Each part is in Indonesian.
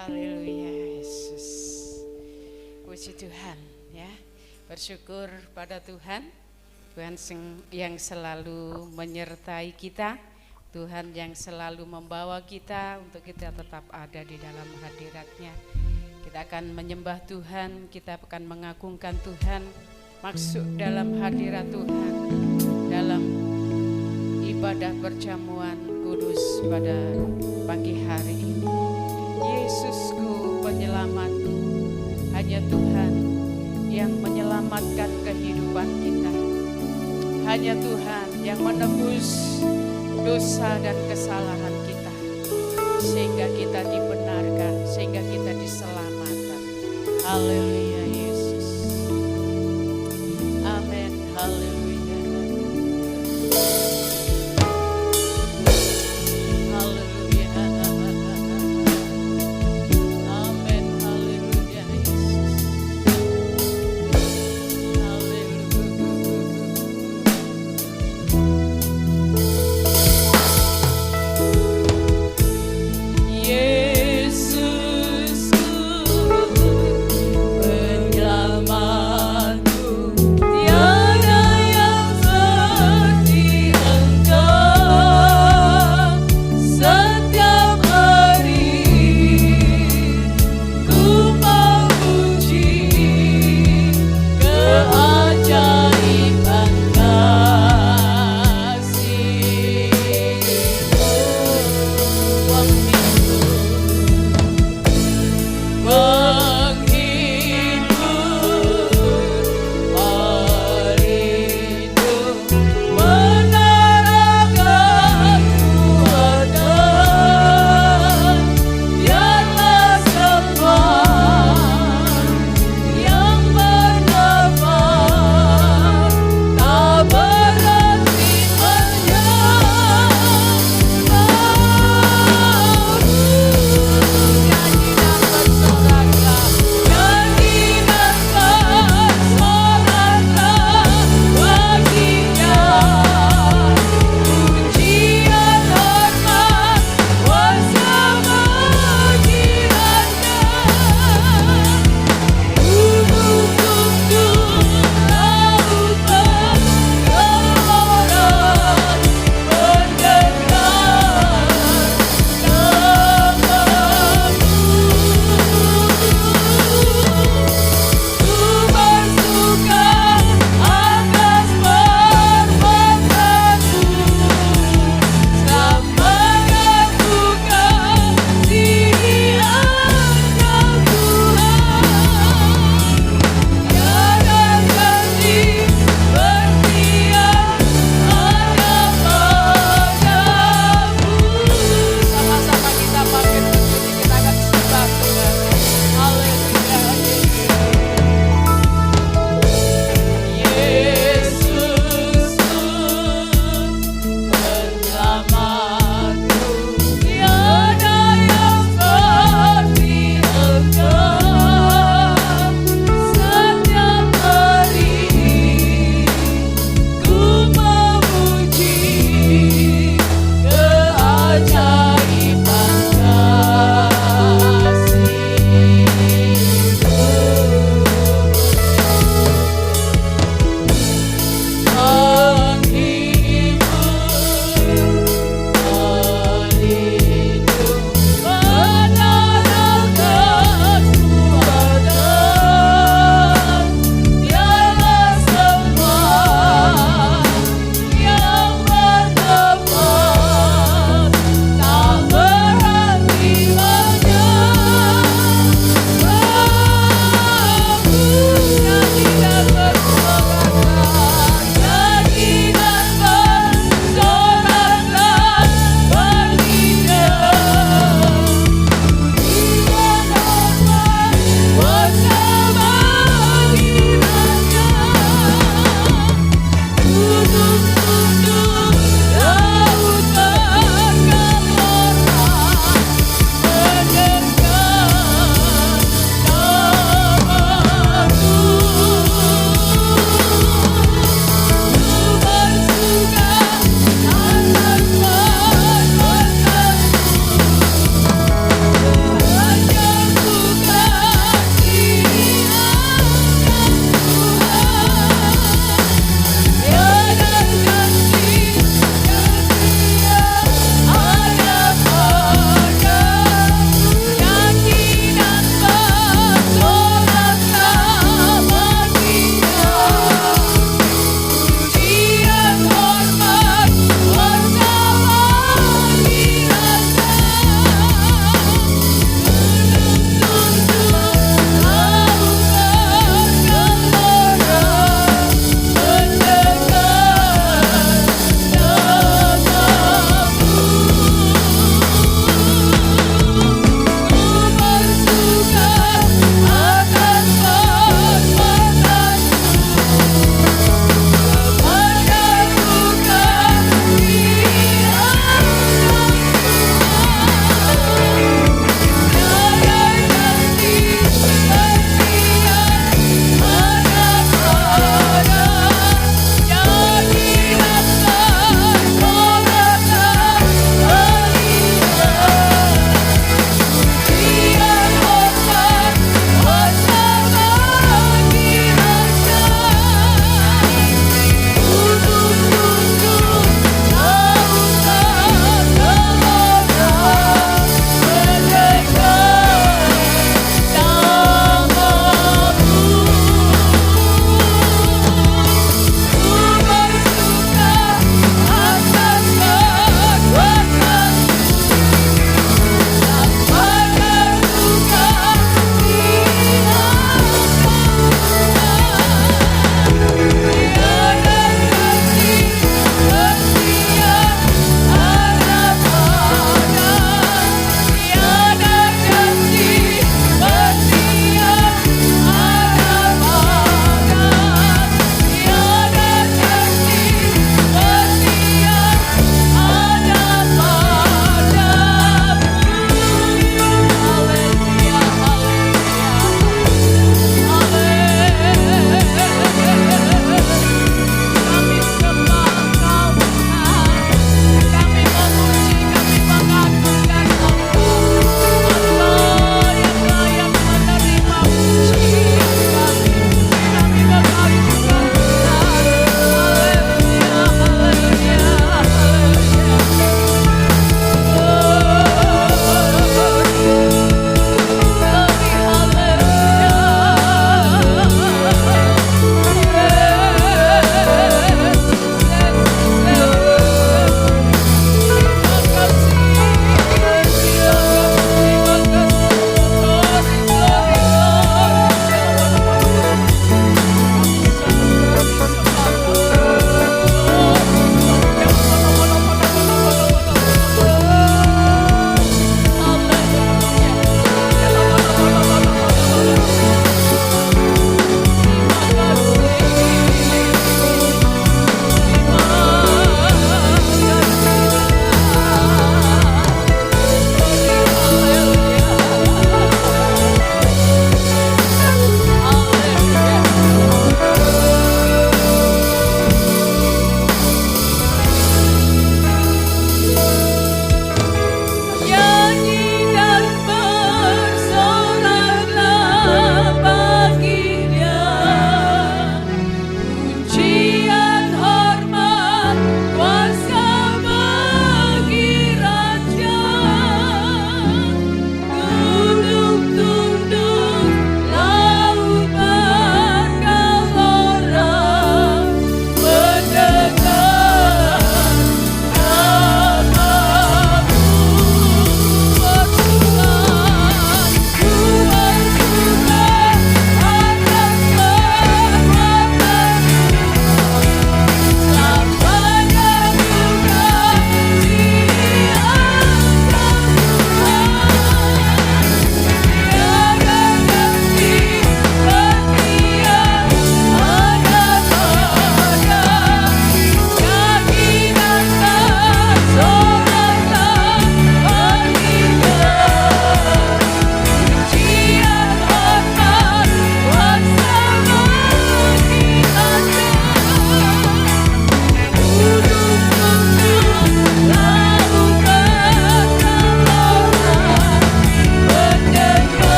Haleluya Yesus. Puji Tuhan ya. Bersyukur pada Tuhan. Tuhan yang selalu menyertai kita. Tuhan yang selalu membawa kita untuk kita tetap ada di dalam hadirat-Nya. Kita akan menyembah Tuhan, kita akan mengagungkan Tuhan, masuk dalam hadirat Tuhan, dalam ibadah perjamuan kudus pada pagi hari ini. Yesusku, penyelamatku, hanya Tuhan yang menyelamatkan kehidupan kita. Hanya Tuhan yang menebus dosa dan kesalahan kita, sehingga kita dibenarkan, sehingga kita diselamatkan. Haleluya Yesus. Amin. Haleluya. Yesusku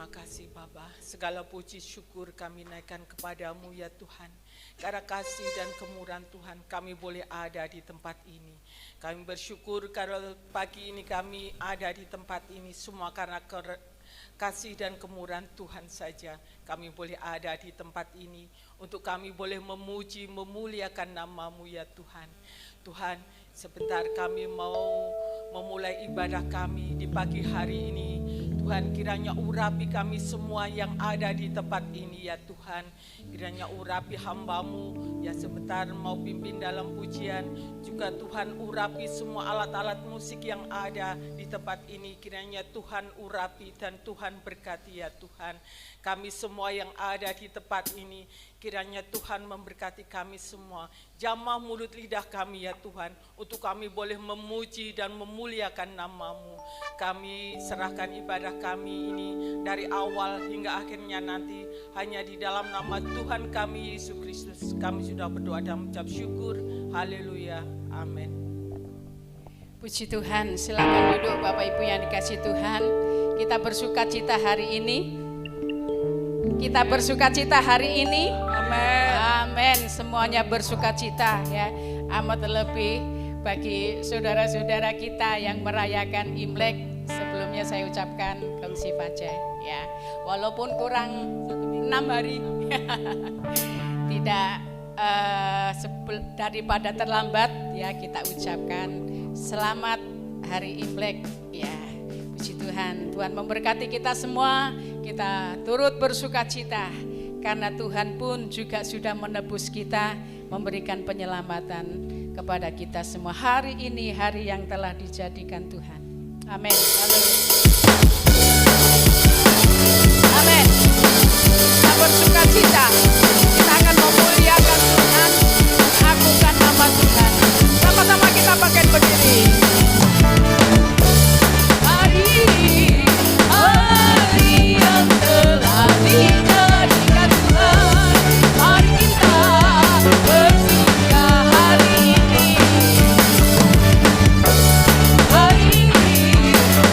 kasih Bapa, segala puji syukur kami naikkan kepadamu ya Tuhan. Karena kasih dan kemurahan Tuhan kami boleh ada di tempat ini. Kami bersyukur karena pagi ini kami ada di tempat ini semua karena kasih dan kemurahan Tuhan saja. Kami boleh ada di tempat ini untuk kami boleh memuji, memuliakan nama-Mu ya Tuhan. Tuhan, sebentar kami mau memulai ibadah kami di pagi hari ini. Tuhan, kiranya urapi kami semua yang ada di tempat ini ya Tuhan. Kiranya urapi hamba-Mu ya sebentar mau pimpin dalam pujian. Juga Tuhan urapi semua alat-alat musik yang ada di tempat ini. Kiranya Tuhan urapi dan Tuhan berkati ya Tuhan. Kami semua yang ada di tempat ini, kiranya Tuhan memberkati kami semua. Jamah mulut lidah kami ya Tuhan, untuk kami boleh memuji dan memuliakan nama-Mu. Kami serahkan ibadah kami ini dari awal hingga akhirnya nanti hanya di dalam nama Tuhan kami Yesus Kristus. Kami sudah berdoa dan mengucap syukur. Haleluya. Amin. Puji Tuhan, silakan duduk Bapak Ibu yang dikasih Tuhan. Kita bersukacita hari ini. Kita bersukacita hari ini. Amin. Amin. Semuanya bersukacita ya. Amat terlebih bagi saudara-saudara kita yang merayakan Imlek. Sebelumnya saya ucapkan kongsi fajar ya. Walaupun kurang 6 hari. Tidak daripada terlambat ya, kita ucapkan selamat hari Imlek ya. Puji Tuhan, Tuhan memberkati kita semua. Kita turut bersukacita karena Tuhan pun juga sudah menebus kita, memberikan penyelamatan kepada kita semua. Hari ini hari yang telah dijadikan Tuhan. Amin. Amin. Kita bersukacita. Kita akan memuliakan Tuhan, mengagungkan nama Tuhan. Sama-sama kita bangkit berdiri. Hari yang telah dijadikan Tuhan, mari kita bersuka hari ini.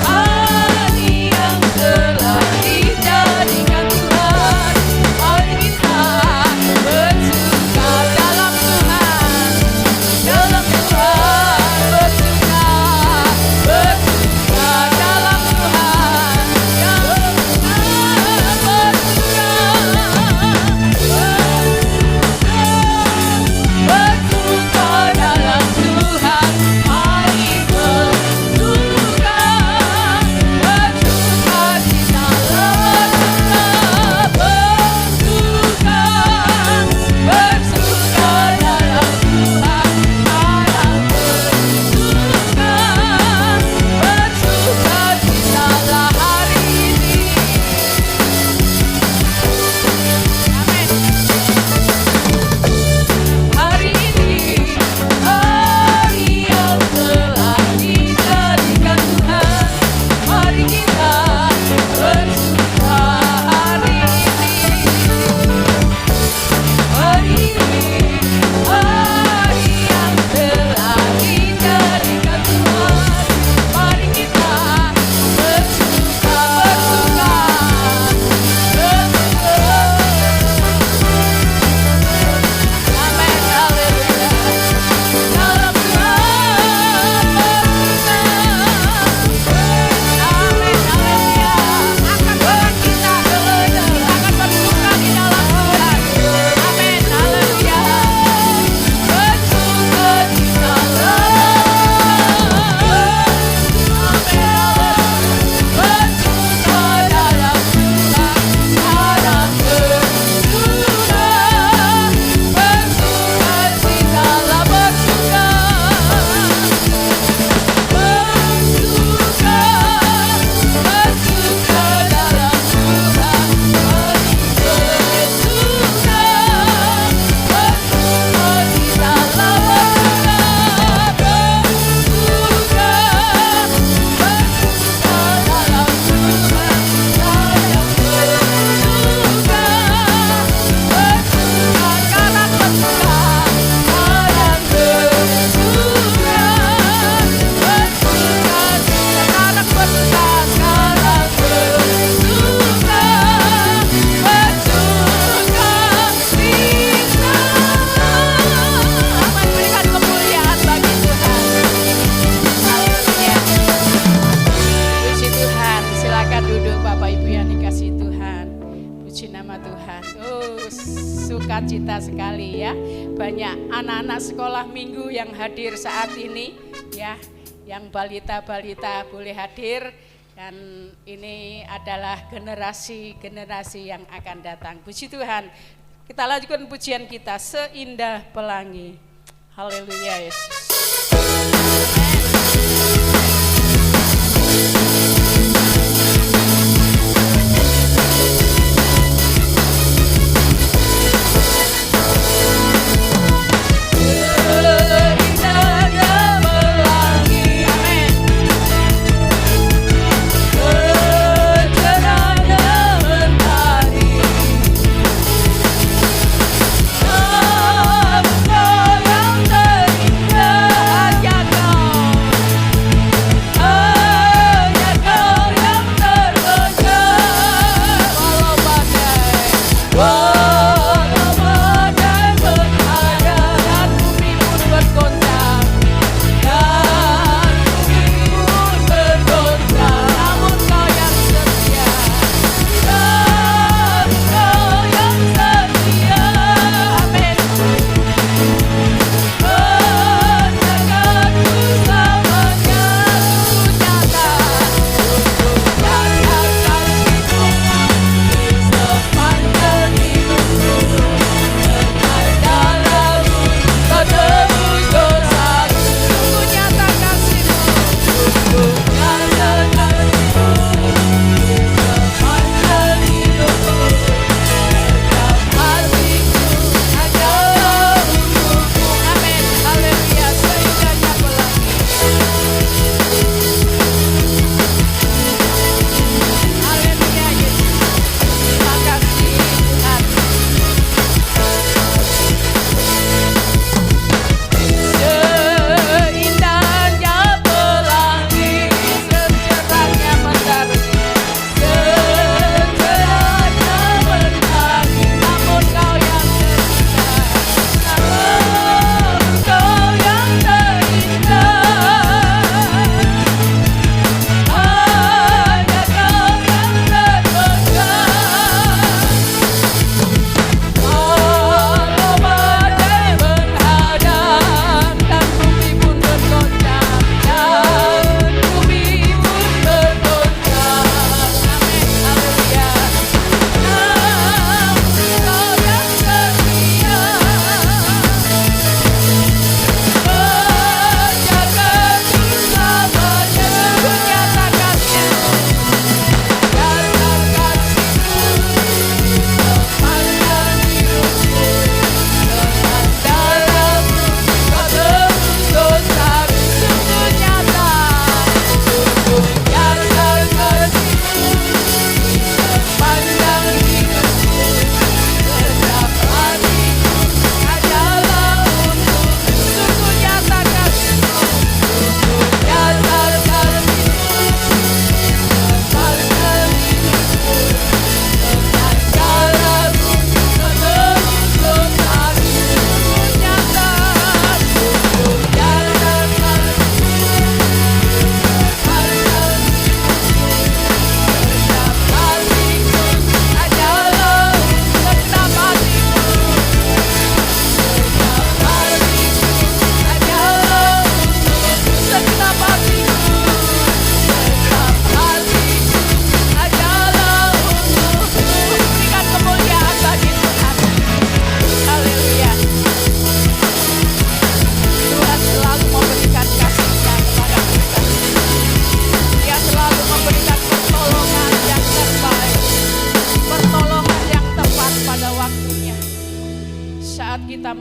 Hari yang telah dijadikan Tuhan, mari kita bersukacita sekali ya. Banyak anak-anak sekolah minggu yang hadir saat ini ya. Yang balita-balita boleh hadir. Dan ini adalah generasi-generasi yang akan datang. Puji Tuhan. Kita lanjutkan pujian kita, Seindah Pelangi. Haleluya Yesus.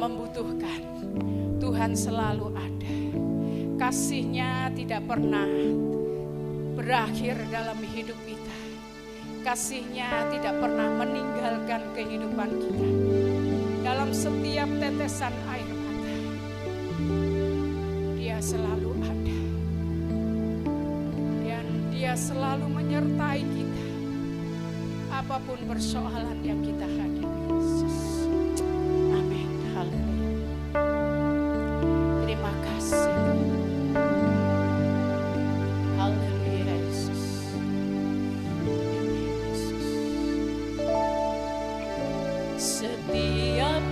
membutuhkan, Tuhan selalu ada. Kasih-Nya tidak pernah berakhir dalam hidup kita. Kasih-Nya tidak pernah meninggalkan kehidupan kita. Dalam setiap tetesan air mata, Dia selalu ada. Dan Dia selalu menyertai kita. Apapun persoalan yang kita hadapi, Yesus. Amin. Haleluya. Terima kasih. Haleluya, Yesus. Amin, Yesus. Setiap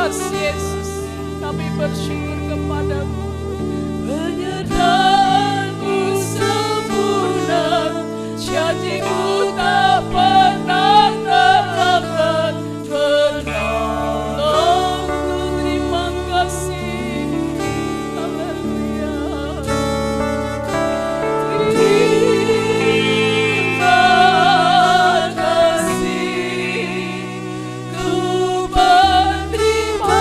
kasih Yesus, kami bersyukur kepadamu. Penyertaan-Mu sempurna, janji-Mu tak pernah terlambat menolongku. Terima kasih, haleluya. Terima kasih, ku berterima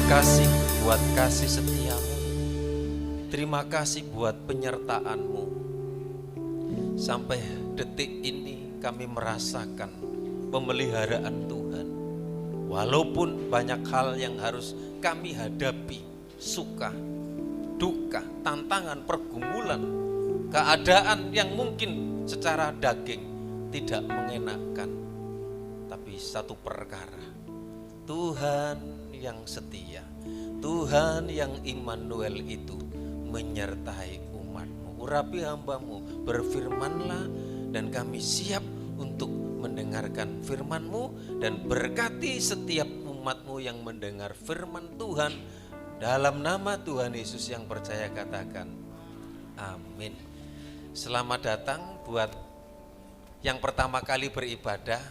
kasih buat kasih setiamu. Terima kasih buat penyertaan-Mu. Sampai detik ini kami merasakan pemeliharaan Tuhan. Walaupun banyak hal yang harus kami hadapi, suka, duka, tantangan, pergumulan, keadaan yang mungkin secara daging tidak mengenakan. Tapi satu perkara, Tuhan yang setia, Tuhan yang Immanuel itu menyertai umatmu. Urapi hambamu, berfirmanlah dan kami siap untuk mendengarkan firman-Mu dan berkati setiap umat-Mu yang mendengar firman Tuhan. Dalam nama Tuhan Yesus yang percaya katakan amin. Selamat datang buat yang pertama kali beribadah.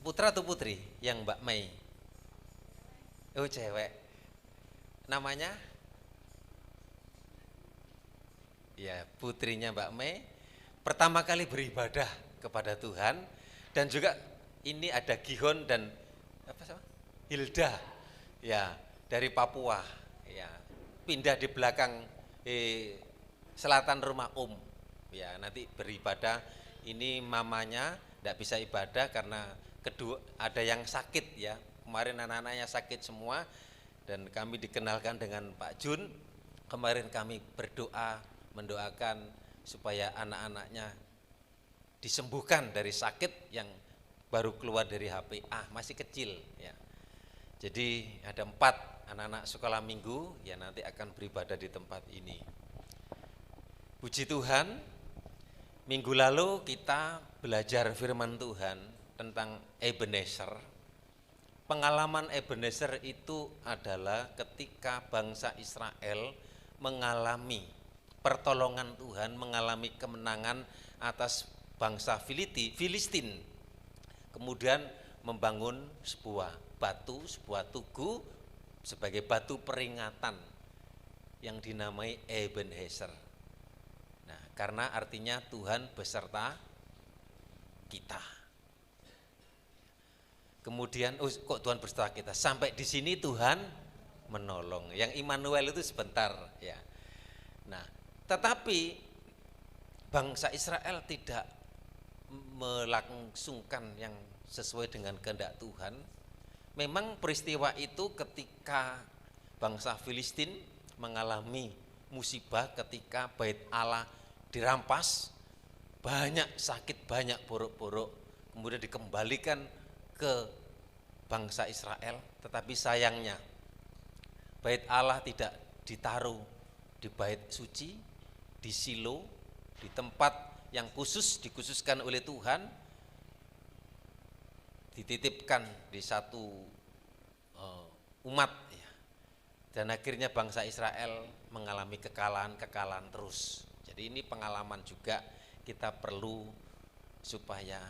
Putra atau putri yang Mbak Mei? Oh, cewek. Namanya? Ya, putrinya Mbak Mei pertama kali beribadah kepada Tuhan. Dan juga ini ada Gihon dan Hilda, ya, dari Papua, ya, pindah di belakang selatan rumah Om, ya, nanti beribadah. Ini mamanya tidak bisa ibadah karena kedua ada yang sakit, ya, kemarin anak-anaknya sakit semua, dan kami dikenalkan dengan Pak Jun. Kemarin kami berdoa, mendoakan supaya anak-anaknya disembuhkan dari sakit yang baru keluar dari HPA, masih kecil, ya. Jadi ada 4 anak-anak sekolah minggu, ya, nanti akan beribadah di tempat ini. Puji Tuhan, minggu lalu kita belajar firman Tuhan tentang Ebenezer. Pengalaman Ebenezer itu adalah ketika bangsa Israel mengalami pertolongan Tuhan, mengalami kemenangan atas bangsa Filistin. Kemudian membangun sebuah batu, sebuah tugu sebagai batu peringatan yang dinamai Ebenezer. Nah, karena artinya Tuhan beserta kita. Kemudian, kok Tuhan beserta kita? Sampai di sini Tuhan menolong. Yang Immanuel itu sebentar, ya. Nah, tetapi bangsa Israel tidak melangsungkan yang sesuai dengan kehendak Tuhan. Memang peristiwa itu ketika bangsa Filistin mengalami musibah ketika bait Allah dirampas, banyak sakit, banyak buruk-buruk, kemudian dikembalikan ke bangsa Israel. Tetapi sayangnya bait Allah tidak ditaruh di bait suci, di Silo, di tempat yang dikhususkan oleh Tuhan, dititipkan di satu umat, ya. Dan akhirnya bangsa Israel mengalami kekalahan terus. Jadi ini pengalaman juga kita perlu supaya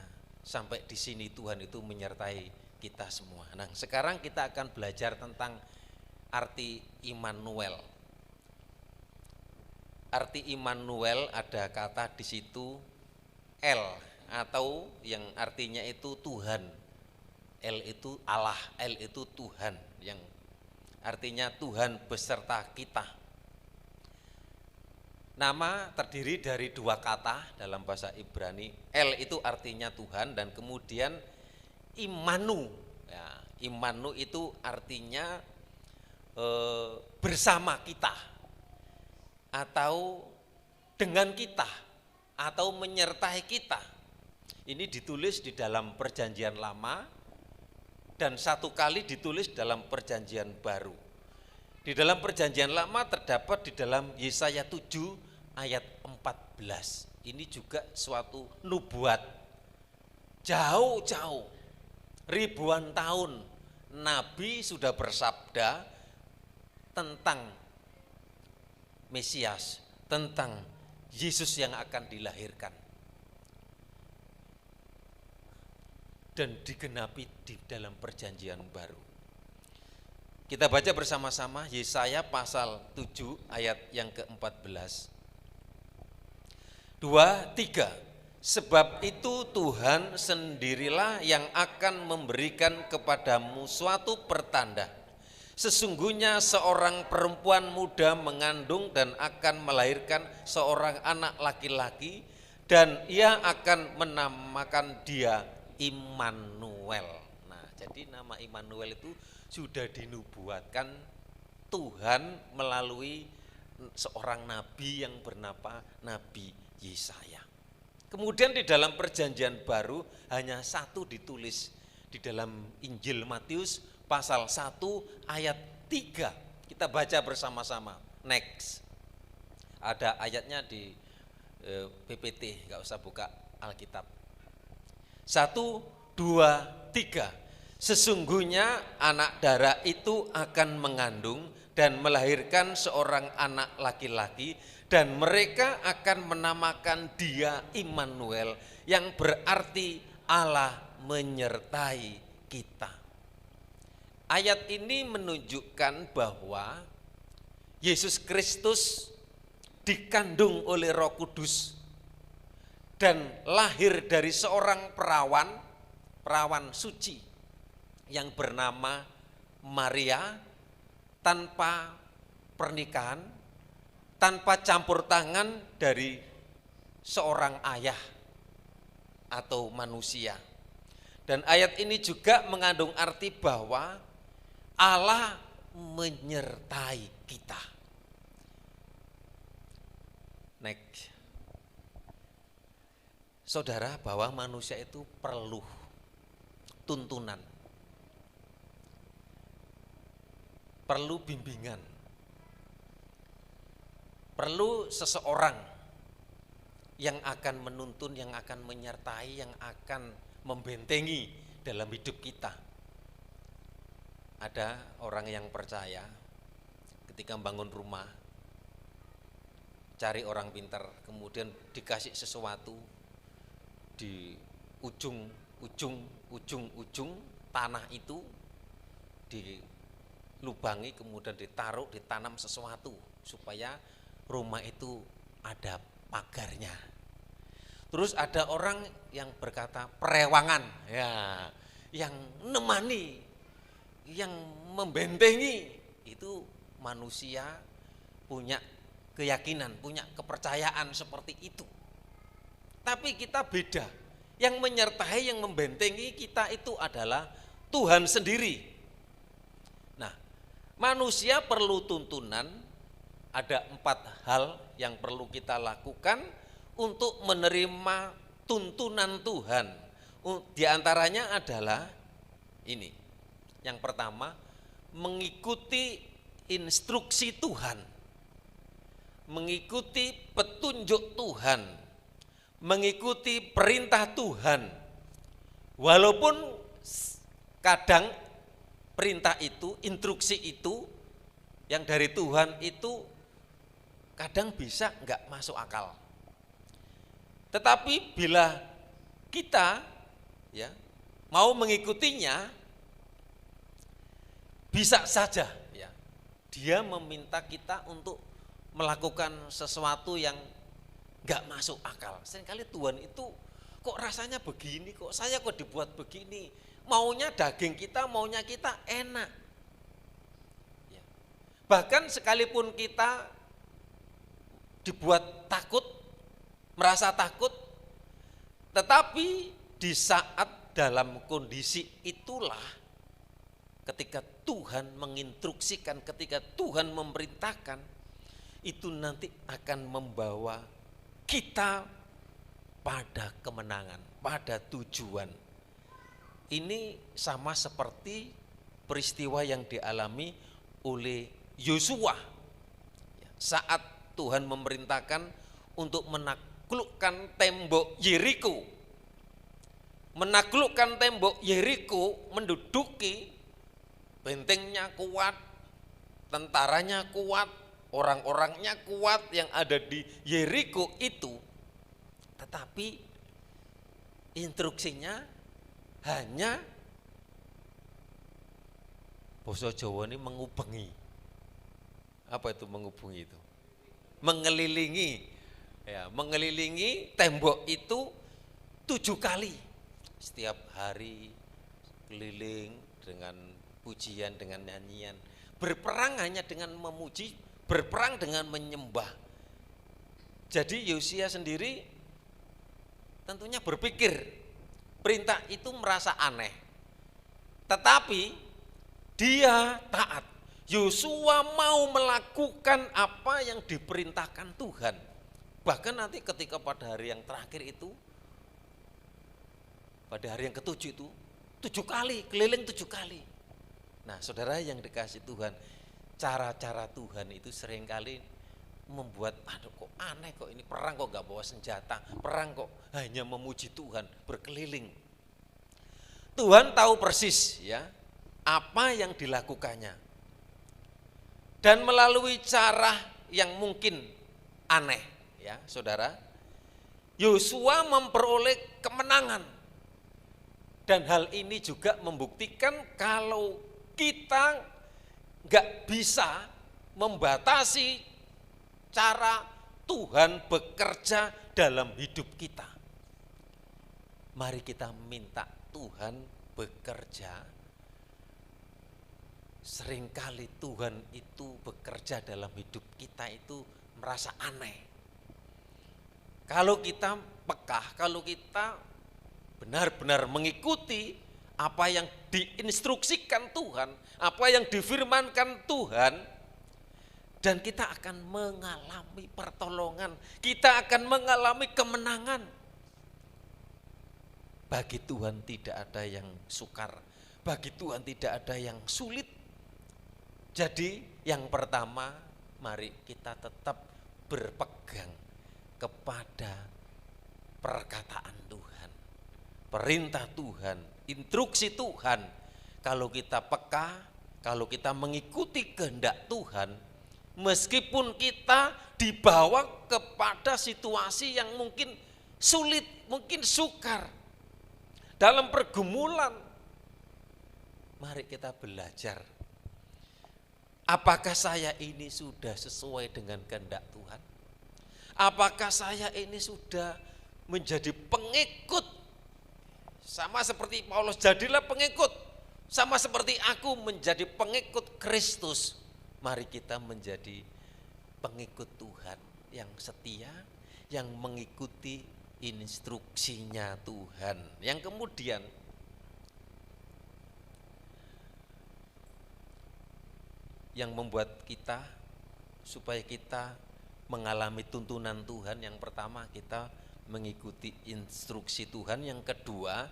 sampai di sini Tuhan itu menyertai kita semua. Nah, sekarang kita akan belajar tentang arti Immanuel. Arti Immanuel ada kata di situ El, atau yang artinya itu Tuhan. El itu Allah, El itu Tuhan, yang artinya Tuhan beserta kita. Nama terdiri dari 2 kata dalam bahasa Ibrani. El itu artinya Tuhan, dan kemudian Immanu, ya, Immanu itu artinya bersama kita, atau dengan kita, atau menyertai kita. Ini ditulis di dalam Perjanjian Lama dan 1 kali ditulis dalam Perjanjian Baru. Di dalam Perjanjian Lama terdapat di dalam Yesaya 7 ayat 14. Ini juga suatu nubuat. Jauh-jauh, ribuan tahun Nabi sudah bersabda tentang Mesias, tentang Yesus yang akan dilahirkan. Dan digenapi di dalam Perjanjian Baru. Kita baca bersama-sama Yesaya pasal 7 ayat yang ke-14. 2, 3. Sebab itu Tuhan sendirilah yang akan memberikan kepadamu suatu pertanda. Sesungguhnya seorang perempuan muda mengandung dan akan melahirkan seorang anak laki-laki, dan ia akan menamakan dia Immanuel. Nah, jadi nama Immanuel itu sudah dinubuatkan Tuhan melalui seorang nabi yang bernama Nabi Yesaya. Kemudian di dalam perjanjian baru hanya satu ditulis di dalam Injil Matius pasal 1 ayat 3. Kita baca bersama-sama. Next. Ada ayatnya di PPT, enggak usah buka Alkitab. 1, 2, 3. Sesungguhnya anak darah itu akan mengandung dan melahirkan seorang anak laki-laki, dan mereka akan menamakan dia Immanuel, yang berarti Allah menyertai kita. Ayat ini menunjukkan bahwa Yesus Kristus dikandung oleh Roh Kudus dan lahir dari seorang perawan suci yang bernama Maria, tanpa pernikahan, tanpa campur tangan dari seorang ayah atau manusia. Dan ayat ini juga mengandung arti bahwa Allah menyertai kita. Next. Saudara, bahwa manusia itu perlu tuntunan, perlu bimbingan, perlu seseorang yang akan menuntun, yang akan menyertai, yang akan membentengi dalam hidup kita. Ada orang yang percaya ketika membangun rumah, cari orang pintar, kemudian dikasih sesuatu di ujung tanah itu dilubangi, kemudian ditaruh, ditanam sesuatu supaya rumah itu ada pagarnya. Terus ada orang yang berkata perewangan, ya, yang nemani, yang membentengi. Itu manusia punya keyakinan, punya kepercayaan seperti itu. Tapi kita beda. Yang menyertai, yang membentengi kita itu adalah Tuhan sendiri. Nah, manusia perlu tuntunan. Ada 4 hal yang perlu kita lakukan untuk menerima tuntunan Tuhan. Di antaranya adalah ini. Yang pertama, mengikuti instruksi Tuhan, mengikuti petunjuk Tuhan, mengikuti perintah Tuhan. Walaupun kadang perintah itu, instruksi itu yang dari Tuhan itu kadang bisa enggak masuk akal. Tetapi bila kita ya mau mengikutinya, bisa saja ya dia meminta kita untuk melakukan sesuatu yang enggak masuk akal. Seringkali Tuhan itu kok rasanya begini, kok saya kok dibuat begini. Maunya daging kita, maunya kita enak. Ya. Bahkan sekalipun kita dibuat takut, merasa takut, tetapi di saat dalam kondisi itulah ketika Tuhan menginstruksikan, ketika Tuhan memerintahkan, itu nanti akan membawa kita pada kemenangan, pada tujuan. Ini sama seperti peristiwa yang dialami oleh Yosua saat Tuhan memerintahkan untuk menaklukkan tembok Yeriko. Menaklukkan tembok Yeriko, menduduki, bentengnya kuat, tentaranya kuat, orang-orangnya kuat yang ada di Yeriko itu. Tetapi instruksinya hanya basa Jawa ini mengubengi. Apa itu mengubengi itu? Mengelilingi, ya, mengelilingi tembok itu 7 kali. Setiap hari keliling dengan pujian, dengan nyanyian, berperang hanya dengan memuji, berperang dengan menyembah. Jadi Yosia sendiri tentunya berpikir perintah itu merasa aneh. Tetapi dia taat. Yosua mau melakukan apa yang diperintahkan Tuhan. Bahkan nanti ketika pada hari yang terakhir itu, pada hari yang ke-7 itu, 7 kali, keliling 7 kali. Nah saudara yang dikasih Tuhan, cara-cara Tuhan itu seringkali membuat, aduh kok aneh kok ini perang kok gak bawa senjata, perang kok hanya memuji Tuhan, berkeliling. Tuhan tahu persis ya apa yang dilakukannya. Dan melalui cara yang mungkin aneh ya saudara, Yosua memperoleh kemenangan. Dan hal ini juga membuktikan kalau kita gak bisa membatasi cara Tuhan bekerja dalam hidup kita. Mari kita minta Tuhan bekerja. Seringkali Tuhan itu bekerja dalam hidup kita itu merasa aneh. Kalau kita peka, kalau kita benar-benar mengikuti apa yang diinstruksikan Tuhan, apa yang difirmankan Tuhan, dan kita akan mengalami pertolongan, kita akan mengalami kemenangan. Bagi Tuhan tidak ada yang sukar, bagi Tuhan tidak ada yang sulit. Jadi yang pertama, mari kita tetap berpegang kepada perkataan Tuhan, perintah Tuhan, instruksi Tuhan. Kalau kita peka, kalau kita mengikuti kehendak Tuhan, meskipun kita dibawa kepada situasi yang mungkin sulit, mungkin sukar, dalam pergumulan, mari kita belajar. Apakah saya ini sudah sesuai dengan kehendak Tuhan? Apakah saya ini sudah menjadi pengikut? Sama seperti Paulus, jadilah pengikut. Sama seperti aku menjadi pengikut Kristus. Mari kita menjadi pengikut Tuhan yang setia, yang mengikuti instruksinya Tuhan. Yang kemudian yang membuat kita supaya kita mengalami tuntunan Tuhan, yang pertama kita mengikuti instruksi Tuhan, yang kedua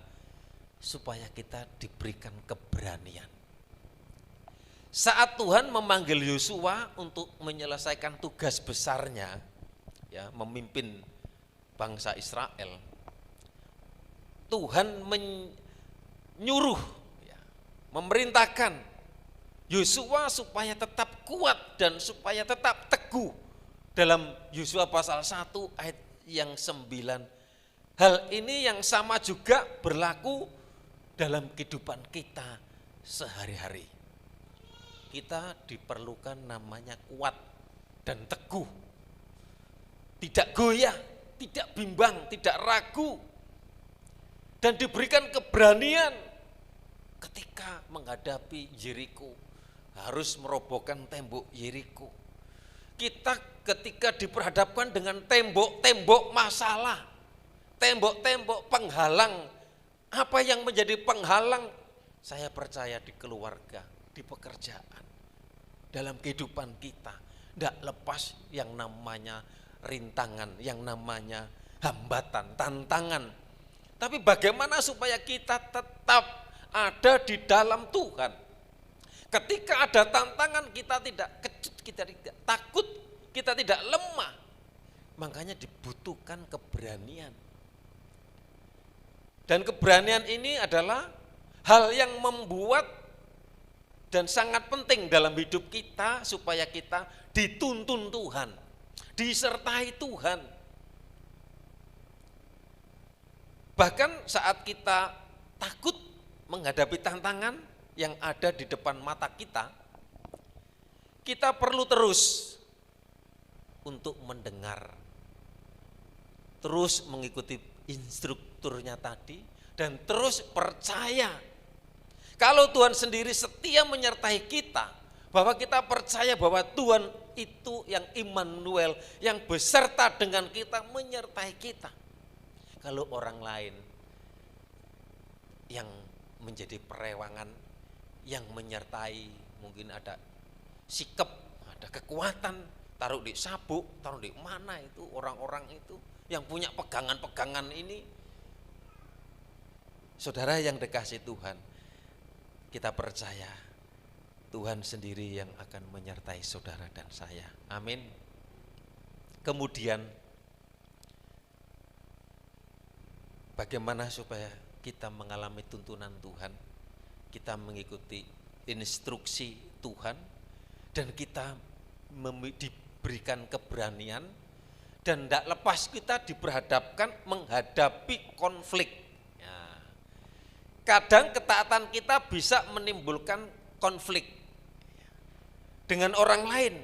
supaya kita diberikan keberanian. Saat Tuhan memanggil Yosua untuk menyelesaikan tugas besarnya, ya, memimpin bangsa Israel, Tuhan menyuruh, ya, memerintahkan Yosua supaya tetap kuat dan supaya tetap teguh. Dalam Yosua pasal 1 ayat yang 9. Hal ini yang sama juga berlaku dalam kehidupan kita sehari-hari. Kita diperlukan namanya kuat dan teguh. Tidak goyah, tidak bimbang, tidak ragu. Dan diberikan keberanian ketika menghadapi Yeriko. Harus merobohkan tembok Yeriko. Kita ketika diperhadapkan dengan tembok-tembok masalah, tembok-tembok penghalang, apa yang menjadi penghalang? Saya percaya di keluarga, di pekerjaan, dalam kehidupan kita, tidak lepas yang namanya rintangan, yang namanya hambatan, tantangan. Tapi bagaimana supaya kita tetap ada di dalam Tuhan? Ketika ada tantangan, kita tidak kecut, kita tidak takut, kita tidak lemah. Makanya dibutuhkan keberanian. Dan keberanian ini adalah hal yang membuat dan sangat penting dalam hidup kita supaya kita dituntun Tuhan, disertai Tuhan. Bahkan saat kita takut menghadapi tantangan yang ada di depan mata kita, kita perlu terus untuk mendengar, terus mengikuti instrukturnya tadi, dan terus percaya. Kalau Tuhan sendiri setia menyertai kita, Bahwa kita percaya bahwa Tuhan itu yang Immanuel, yang beserta dengan kita, menyertai kita. Kalau orang lain yang menjadi perewangan, yang menyertai, mungkin ada sikap, ada kekuatan, taruh di sabuk, taruh di mana itu, orang-orang itu yang punya pegangan-pegangan ini. Saudara yang dikasih Tuhan, kita percaya Tuhan sendiri yang akan menyertai saudara dan saya. Amin. Kemudian bagaimana supaya kita mengalami tuntunan Tuhan, kita mengikuti instruksi Tuhan, dan kita diberikan keberanian, dan tidak lepas kita diperhadapkan menghadapi konflik. Ya. Kadang ketaatan kita bisa menimbulkan konflik dengan orang lain.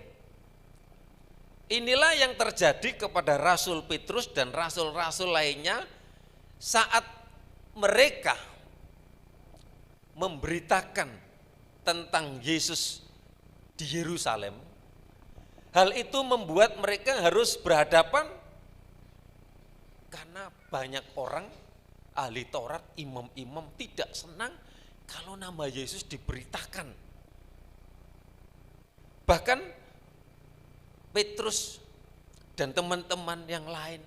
Inilah yang terjadi kepada Rasul Petrus dan rasul-rasul lainnya saat mereka memberitakan tentang Yesus di Yerusalem. Hal itu membuat mereka harus berhadapan karena banyak orang ahli Taurat, imam-imam tidak senang kalau nama Yesus diberitakan. Bahkan Petrus dan teman-teman yang lain,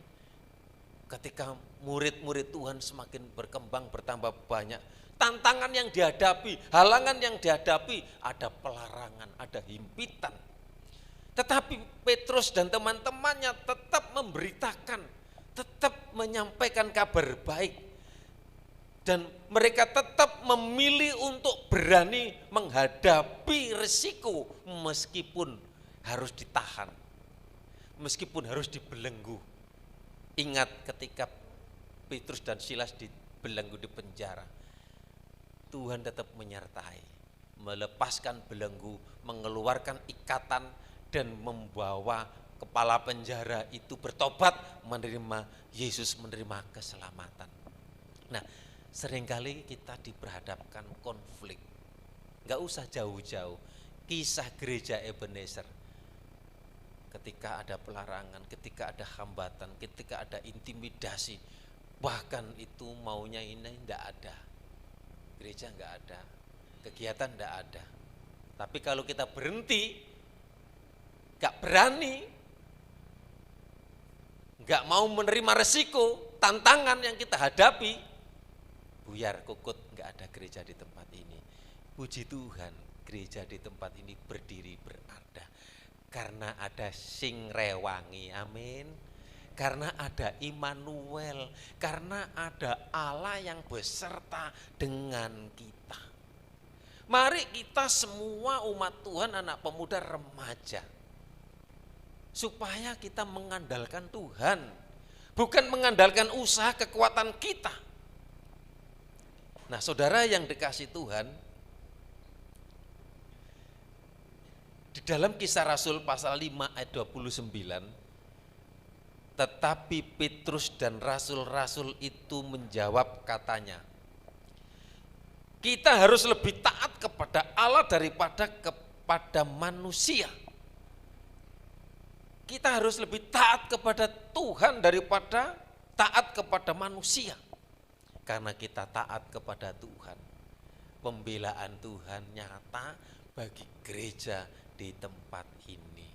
ketika murid-murid Tuhan semakin berkembang, bertambah banyak, tantangan yang dihadapi, halangan yang dihadapi, ada pelarangan, ada himpitan. Tetapi Petrus dan teman-temannya tetap memberitakan, tetap menyampaikan kabar baik. Dan mereka tetap memilih untuk berani menghadapi risiko meskipun harus ditahan, meskipun harus dibelenggu. Ingat ketika Petrus dan Silas dibelenggu di penjara, Tuhan tetap menyertai, melepaskan belenggu, mengeluarkan ikatan, dan membawa kepala penjara itu bertobat, menerima Yesus, menerima keselamatan. Nah, seringkali kita diperhadapkan konflik. Enggak usah jauh-jauh. Kisah gereja Ebenezer. Ketika ada pelarangan, ketika ada hambatan, ketika ada intimidasi, bahkan itu maunya ini enggak ada. Gereja enggak ada, kegiatan enggak ada. Tapi kalau kita berhenti, enggak berani, enggak mau menerima resiko, tantangan yang kita hadapi, buyar kukut, enggak ada gereja di tempat ini. Puji Tuhan, gereja di tempat ini berdiri berada karena ada sing rewangi, amin. Karena ada Immanuel, karena ada Allah yang beserta dengan kita. Mari kita semua umat Tuhan, anak pemuda, remaja, supaya kita mengandalkan Tuhan, bukan mengandalkan usaha kekuatan kita. Nah, saudara yang dikasih Tuhan, di dalam Kisah Rasul pasal 5 ayat 29, tetapi Petrus dan rasul-rasul itu menjawab katanya, kita harus lebih taat kepada Allah daripada kepada manusia. Kita harus lebih taat kepada Tuhan daripada taat kepada manusia. Karena kita taat kepada Tuhan, pembelaan Tuhan nyata bagi gereja di tempat ini.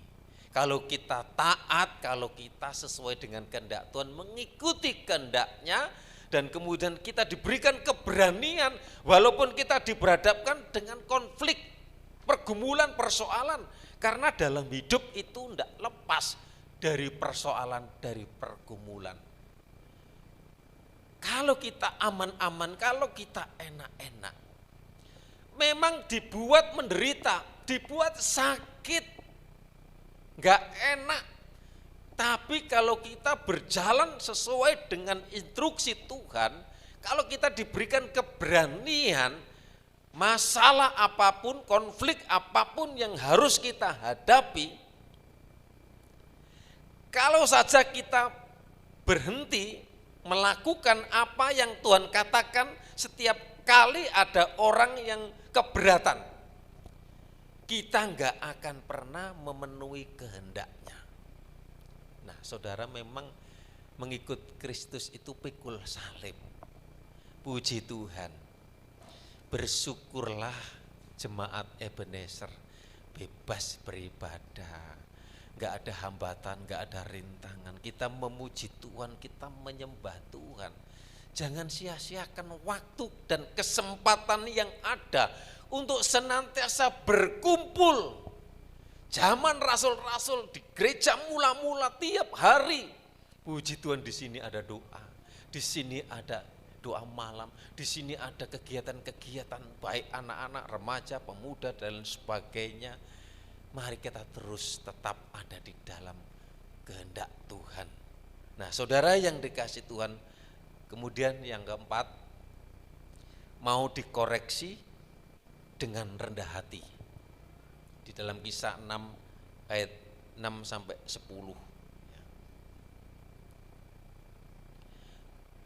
Kalau kita taat, kalau kita sesuai dengan kehendak Tuhan, mengikuti kehendaknya, dan kemudian kita diberikan keberanian, walaupun kita diberhadapkan dengan konflik, pergumulan, persoalan, karena dalam hidup itu tidak lepas dari persoalan, dari pergumulan. Kalau kita aman-aman, kalau kita enak-enak, memang dibuat menderita, dibuat sakit, nggak enak. Tapi kalau kita berjalan sesuai dengan instruksi Tuhan, kalau kita diberikan keberanian, masalah apapun, konflik apapun yang harus kita hadapi, kalau saja kita berhenti melakukan apa yang Tuhan katakan, setiap kali ada orang yang keberatan, kita nggak akan pernah memenuhi kehendaknya. Nah, saudara, memang mengikut Kristus itu pikul salib. Puji Tuhan. Bersyukurlah jemaat Ebenezer bebas beribadah. Nggak ada hambatan, nggak ada rintangan. Kita memuji Tuhan, kita menyembah Tuhan. Jangan sia-siakan waktu dan kesempatan yang ada untuk senantiasa berkumpul. Zaman rasul-rasul di gereja mula-mula tiap hari. Puji Tuhan, di sini ada doa, di sini ada doa malam, di sini ada kegiatan-kegiatan baik anak-anak, remaja, pemuda dan sebagainya. Mari kita terus tetap ada di dalam kehendak Tuhan. Nah, saudara yang dikasih Tuhan, kemudian yang keempat, mau dikoreksi dengan rendah hati. Di dalam Kisah 6 ayat 6 sampai 10.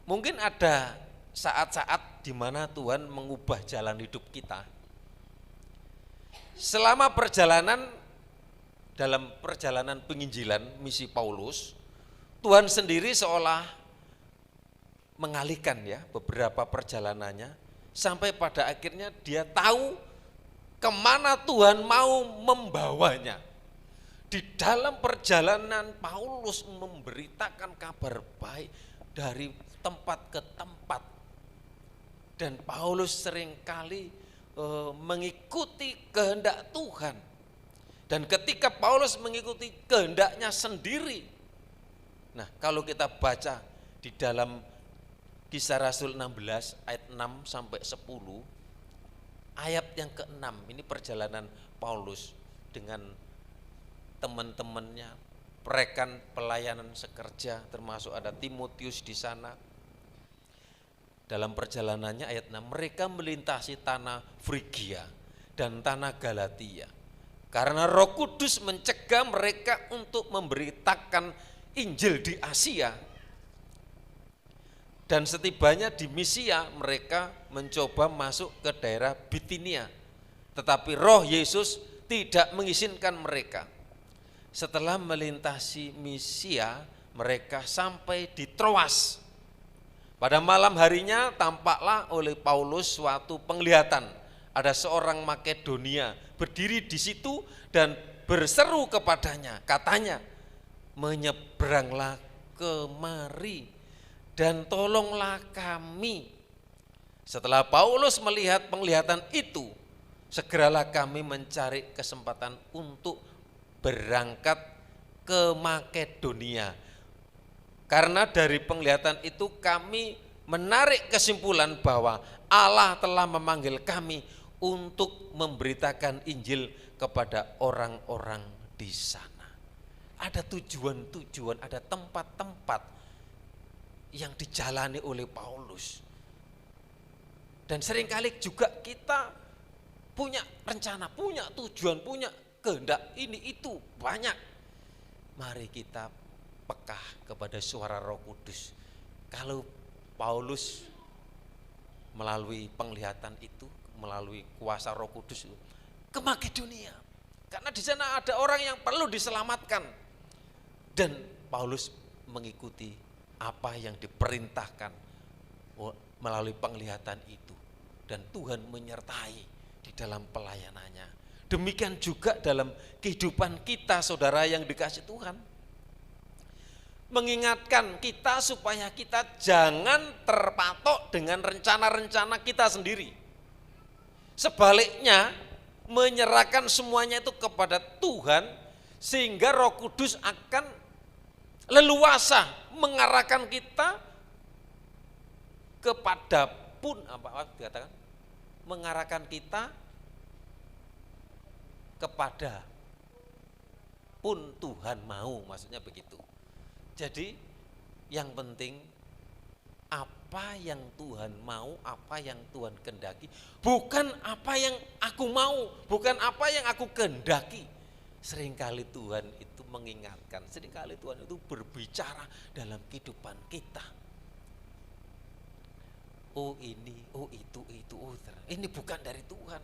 Mungkin ada saat-saat di mana Tuhan mengubah jalan hidup kita. Selama dalam perjalanan penginjilan misi Paulus, Tuhan sendiri seolah mengalihkan ya beberapa perjalanannya, sampai pada akhirnya dia tahu kemana Tuhan mau membawanya. Di dalam perjalanan Paulus memberitakan kabar baik dari tempat ke tempat. Dan Paulus seringkali mengikuti kehendak Tuhan. Dan ketika Paulus mengikuti kehendaknya sendiri, nah kalau kita baca di dalam Kisah Rasul 16 ayat 6 sampai 10, ayat yang ke-6, ini perjalanan Paulus dengan teman-temannya, rekan pelayanan sekerja, termasuk ada Timotius di sana. Dalam perjalanannya ayat 6, mereka melintasi tanah Frigia dan tanah Galatia. Karena Roh Kudus mencegah mereka untuk memberitakan Injil di Asia. Dan setibanya di Misia, mereka mencoba masuk ke daerah Bitinia. Tetapi Roh Yesus tidak mengizinkan mereka. Setelah melintasi Misia, mereka sampai di Troas. Pada malam harinya tampaklah oleh Paulus suatu penglihatan. Ada seorang Makedonia berdiri di situ dan berseru kepadanya. Katanya, menyeberanglah kemari dan tolonglah kami. Setelah Paulus melihat penglihatan itu, segeralah kami mencari kesempatan untuk berangkat ke Makedonia. Karena dari penglihatan itu kami menarik kesimpulan bahwa Allah telah memanggil kami untuk memberitakan Injil kepada orang-orang di sana. Ada tujuan-tujuan, ada tempat-tempat yang dijalani oleh Paulus. Dan seringkali juga kita punya rencana, punya tujuan, punya kehendak ini itu banyak. Mari kita pekah kepada suara Roh Kudus. Kalau Paulus melalui penglihatan itu, melalui kuasa Roh Kudus itu, ke Makedonia. Karena di sana ada orang yang perlu diselamatkan. Dan Paulus mengikuti apa yang diperintahkan melalui penglihatan itu. Dan Tuhan menyertai di dalam pelayanannya. Demikian juga dalam kehidupan kita, saudara yang dikasih Tuhan. Mengingatkan kita supaya kita jangan terpatok dengan rencana-rencana kita sendiri. Sebaliknya, menyerahkan semuanya itu kepada Tuhan, sehingga Roh Kudus akan leluasa mengarahkan kita kepada apa dikatakan? Mengarahkan kita kepada pun Tuhan mau, maksudnya begitu. Jadi yang penting apa yang Tuhan mau, apa yang Tuhan kehendaki, bukan apa yang aku mau, bukan apa yang aku kehendaki. Seringkali Tuhan itu mengingatkan, seringkali Tuhan itu berbicara dalam kehidupan kita. Oh ini, oh itu, oh ini bukan dari Tuhan.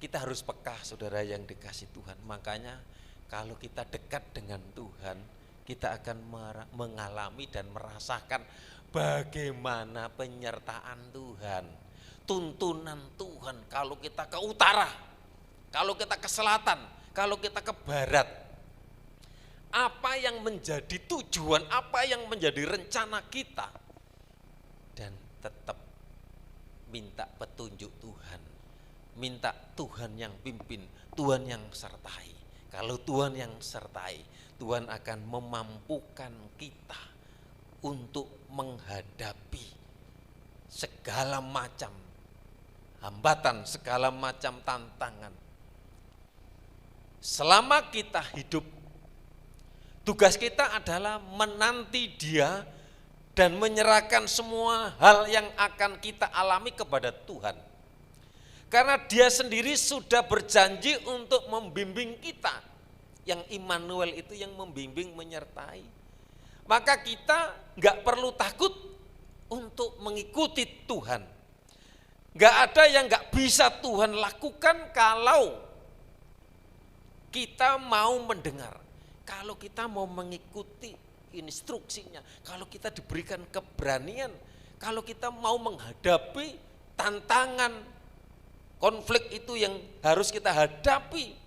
kita harus peka, saudara yang dikasih Tuhan. Makanya kalau kita dekat dengan Tuhan, kita akan mengalami dan merasakan bagaimana penyertaan Tuhan, tuntunan Tuhan. Kalau kita ke utara, kalau kita ke selatan, kalau kita ke barat, apa yang menjadi tujuan, apa yang menjadi rencana kita, dan tetap minta petunjuk Tuhan, minta Tuhan yang pimpin, Tuhan yang sertai. Kalau Tuhan yang sertai, Tuhan akan memampukan kita untuk menghadapi segala macam hambatan, segala macam tantangan. Selama kita hidup, tugas kita adalah menanti Dia dan menyerahkan semua hal yang akan kita alami kepada Tuhan. Karena Dia sendiri sudah berjanji untuk membimbing kita. Yang Immanuel itu yang membimbing, menyertai. Maka kita enggak perlu takut untuk mengikuti Tuhan. Enggak ada yang enggak bisa Tuhan lakukan kalau kita mau mendengar. Kalau kita mau mengikuti instruksinya, kalau kita diberikan keberanian, kalau kita mau menghadapi tantangan, konflik itu yang harus kita hadapi,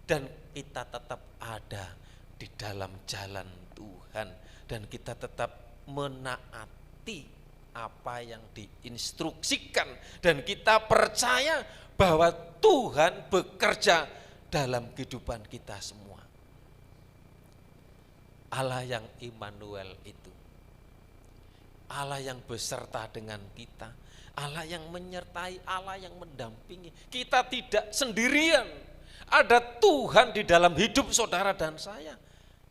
dan kita tetap ada di dalam jalan Tuhan, dan kita tetap menaati apa yang diinstruksikan, dan kita percaya bahwa Tuhan bekerja dalam kehidupan kita semua. Allah yang Immanuel itu, Allah yang beserta dengan kita, Allah yang menyertai, Allah yang mendampingi. Kita tidak sendirian, ada Tuhan di dalam hidup saudara dan saya.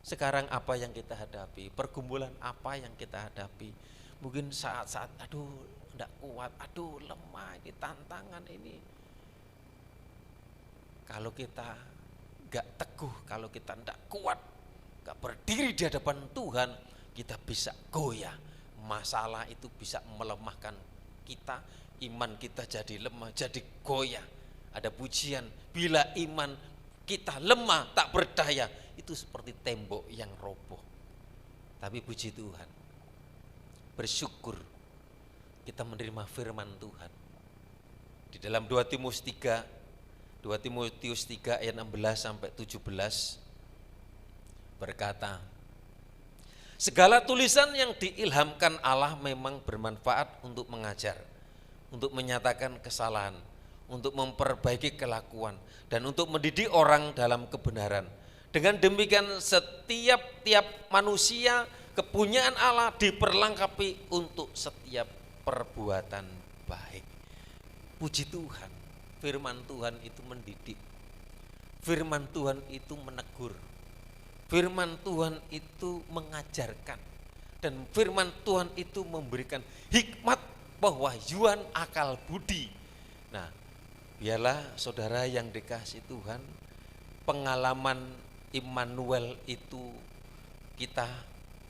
Sekarang apa yang kita hadapi, pergumulan apa yang kita hadapi, mungkin saat-saat aduh enggak kuat, aduh lemah, ini tantangan ini. Kalau kita enggak teguh, kalau kita enggak kuat, enggak berdiri di hadapan Tuhan, kita bisa goyah. Masalah itu bisa melemahkan kita, iman kita jadi lemah, jadi goyah. Ada pujian, bila iman kita lemah, tak berdaya, itu seperti tembok yang roboh. Tapi puji Tuhan, bersyukur kita menerima firman Tuhan. Di dalam 2 Timotius 3 ayat 16 sampai 17 berkata, segala tulisan yang diilhamkan Allah memang bermanfaat untuk mengajar, untuk menyatakan kesalahan, untuk memperbaiki kelakuan, dan untuk mendidik orang dalam kebenaran. Dengan demikian tiap manusia kepunyaan Allah diperlengkapi untuk setiap perbuatan baik. Puji Tuhan, firman Tuhan itu mendidik, firman Tuhan itu menegur, firman Tuhan itu mengajarkan, dan firman Tuhan itu memberikan hikmat, pewahyuan, akal budi. Nah, biarlah saudara yang dikasih Tuhan, pengalaman Immanuel itu kita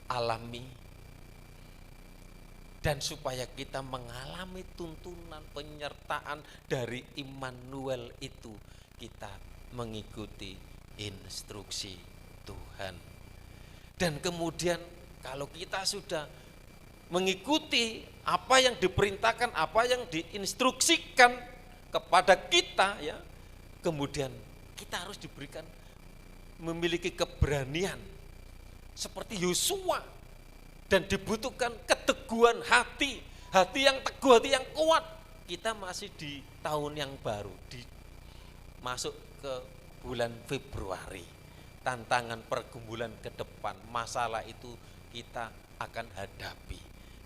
alami, dan supaya kita mengalami tuntunan penyertaan dari Immanuel itu, kita mengikuti instruksi Tuhan. Dan kemudian kalau kita sudah mengikuti apa yang diperintahkan, apa yang diinstruksikan kepada kita, ya, kemudian kita harus diberikan memiliki keberanian seperti Yosua, dan dibutuhkan keteguhan hati, hati yang teguh, hati yang kuat. Kita masih di tahun yang baru, masuk ke bulan Februari. Tantangan pergumulan ke depan, masalah itu kita akan hadapi.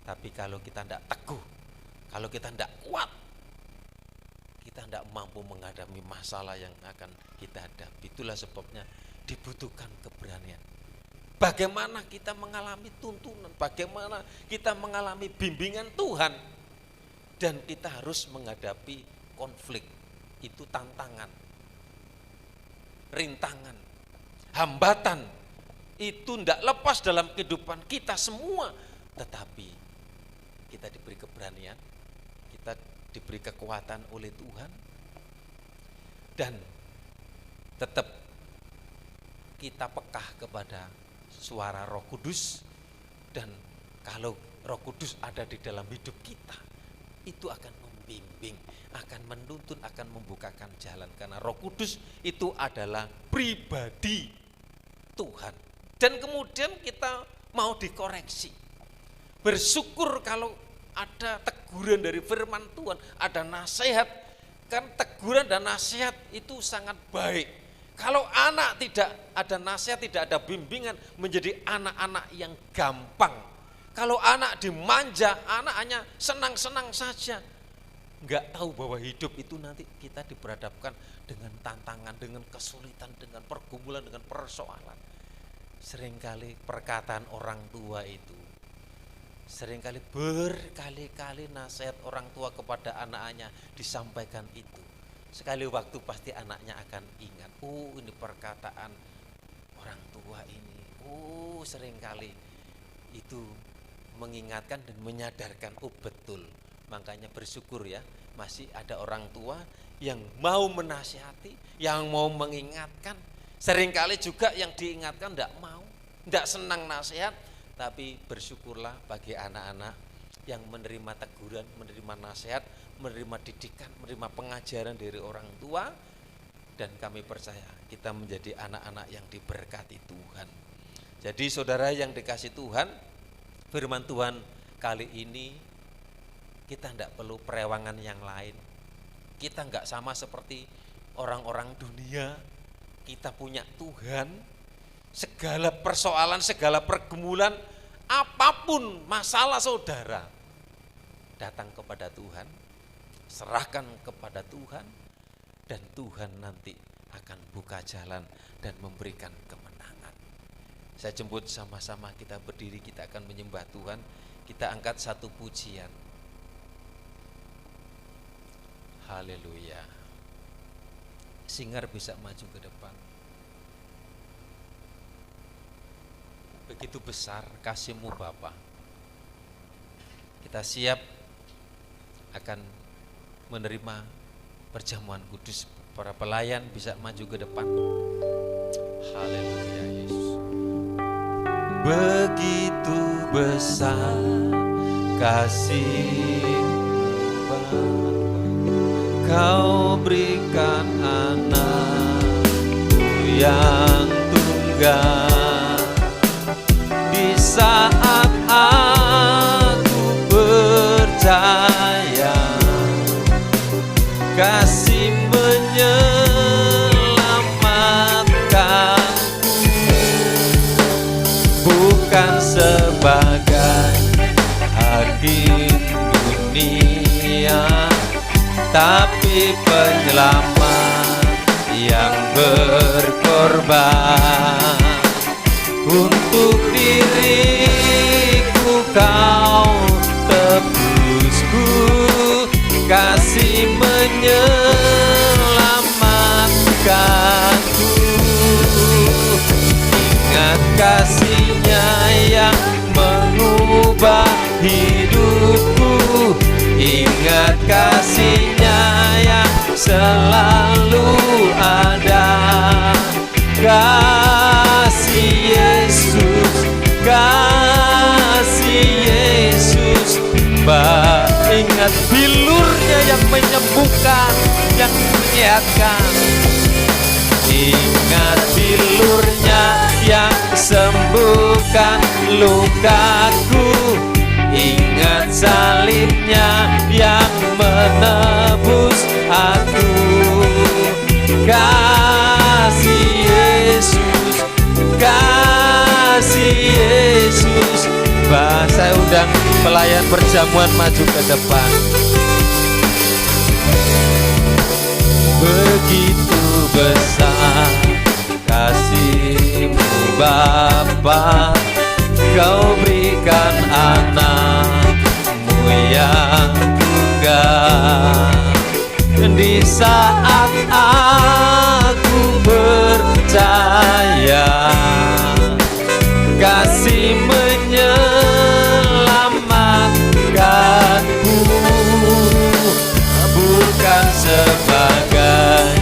Tapi kalau kita tidak teguh, kalau kita tidak kuat, kita tidak mampu menghadapi masalah yang akan kita hadapi. Itulah sebabnya dibutuhkan keberanian. Bagaimana kita mengalami tuntunan, bagaimana kita mengalami bimbingan Tuhan, dan kita harus menghadapi konflik, itu tantangan, rintangan, hambatan, itu tidak lepas dalam kehidupan kita semua. Tetapi kita diberi keberanian, kita diberi kekuatan oleh Tuhan, dan tetap kita pekah kepada suara Roh Kudus. Dan kalau Roh Kudus ada di dalam hidup kita, itu akan membimbing, akan menuntun, akan membukakan jalan. Karena Roh Kudus itu adalah pribadi Tuhan. Dan kemudian kita mau dikoreksi. Bersyukur kalau ada teguran dari firman Tuhan, ada nasihat. Kan teguran dan nasihat itu sangat baik. Kalau anak tidak ada nasihat, tidak ada bimbingan, menjadi anak-anak yang gampang. Kalau anak dimanja, anak hanya senang-senang saja. Enggak tahu bahwa hidup itu nanti kita diperhadapkan dengan tantangan, dengan kesulitan, dengan pergumulan, dengan persoalan. Seringkali perkataan orang tua itu, seringkali berkali-kali nasihat orang tua kepada anak-anaknya disampaikan itu. Sekali waktu pasti anaknya akan ingat, ini perkataan orang tua ini. Seringkali itu mengingatkan dan menyadarkan, betul. Makanya bersyukur ya, masih ada orang tua yang mau menasihati, yang mau mengingatkan. Seringkali juga yang diingatkan tidak mau, tidak senang nasihat. Tapi bersyukurlah bagi anak-anak yang menerima teguran, menerima nasihat, menerima didikan, menerima pengajaran dari orang tua. Dan kami percaya kita menjadi anak-anak yang diberkati Tuhan. Jadi saudara yang dikasih Tuhan, firman Tuhan kali ini kita tidak perlu perewangan yang lain. Kita enggak sama seperti orang-orang dunia. Kita punya Tuhan. Segala persoalan, segala pergumulan, apapun masalah saudara, datang kepada Tuhan, serahkan kepada Tuhan, dan Tuhan nanti akan buka jalan dan memberikan kemenangan. Saya jemput sama-sama kita berdiri, kita akan menyembah Tuhan. Kita angkat satu pujian. Haleluya. Singer bisa maju ke depan. Begitu besar kasih-Mu Bapa. Kita siap akan menerima perjamuan kudus. Para pelayan bisa maju ke depan. Haleluya Yesus. Begitu besar kasih-Mu Bapa, Kau berikan anak-Mu yang tunggal. Saat aku percaya, kasih menyelamatkanku, bukan sebagai hakim dunia, tapi penyelamat yang berkorban. Untuk diriku Kau tebusku, kasih menyelamatkanku. Ingat kasih-Nya yang mengubah hidupku, ingat kasih-Nya yang selalu ada. Kasih Yesus, kasih Yesus, Mbak, ingat bilur-Nya yang menyembuhkan, yang menyehatkan. Ingat bilur-Nya yang sembuhkan lukaku, ingat salib-Nya yang menebus aku. Kasih Yesus, kasih Yesus. Saya undang pelayan perjamuan maju ke depan. Begitu besar kasih-Mu Bapa, Kau berikan anak-Mu yang tunggal. Di saat aku percaya, kasih menyelamatkanku, bukan sebagai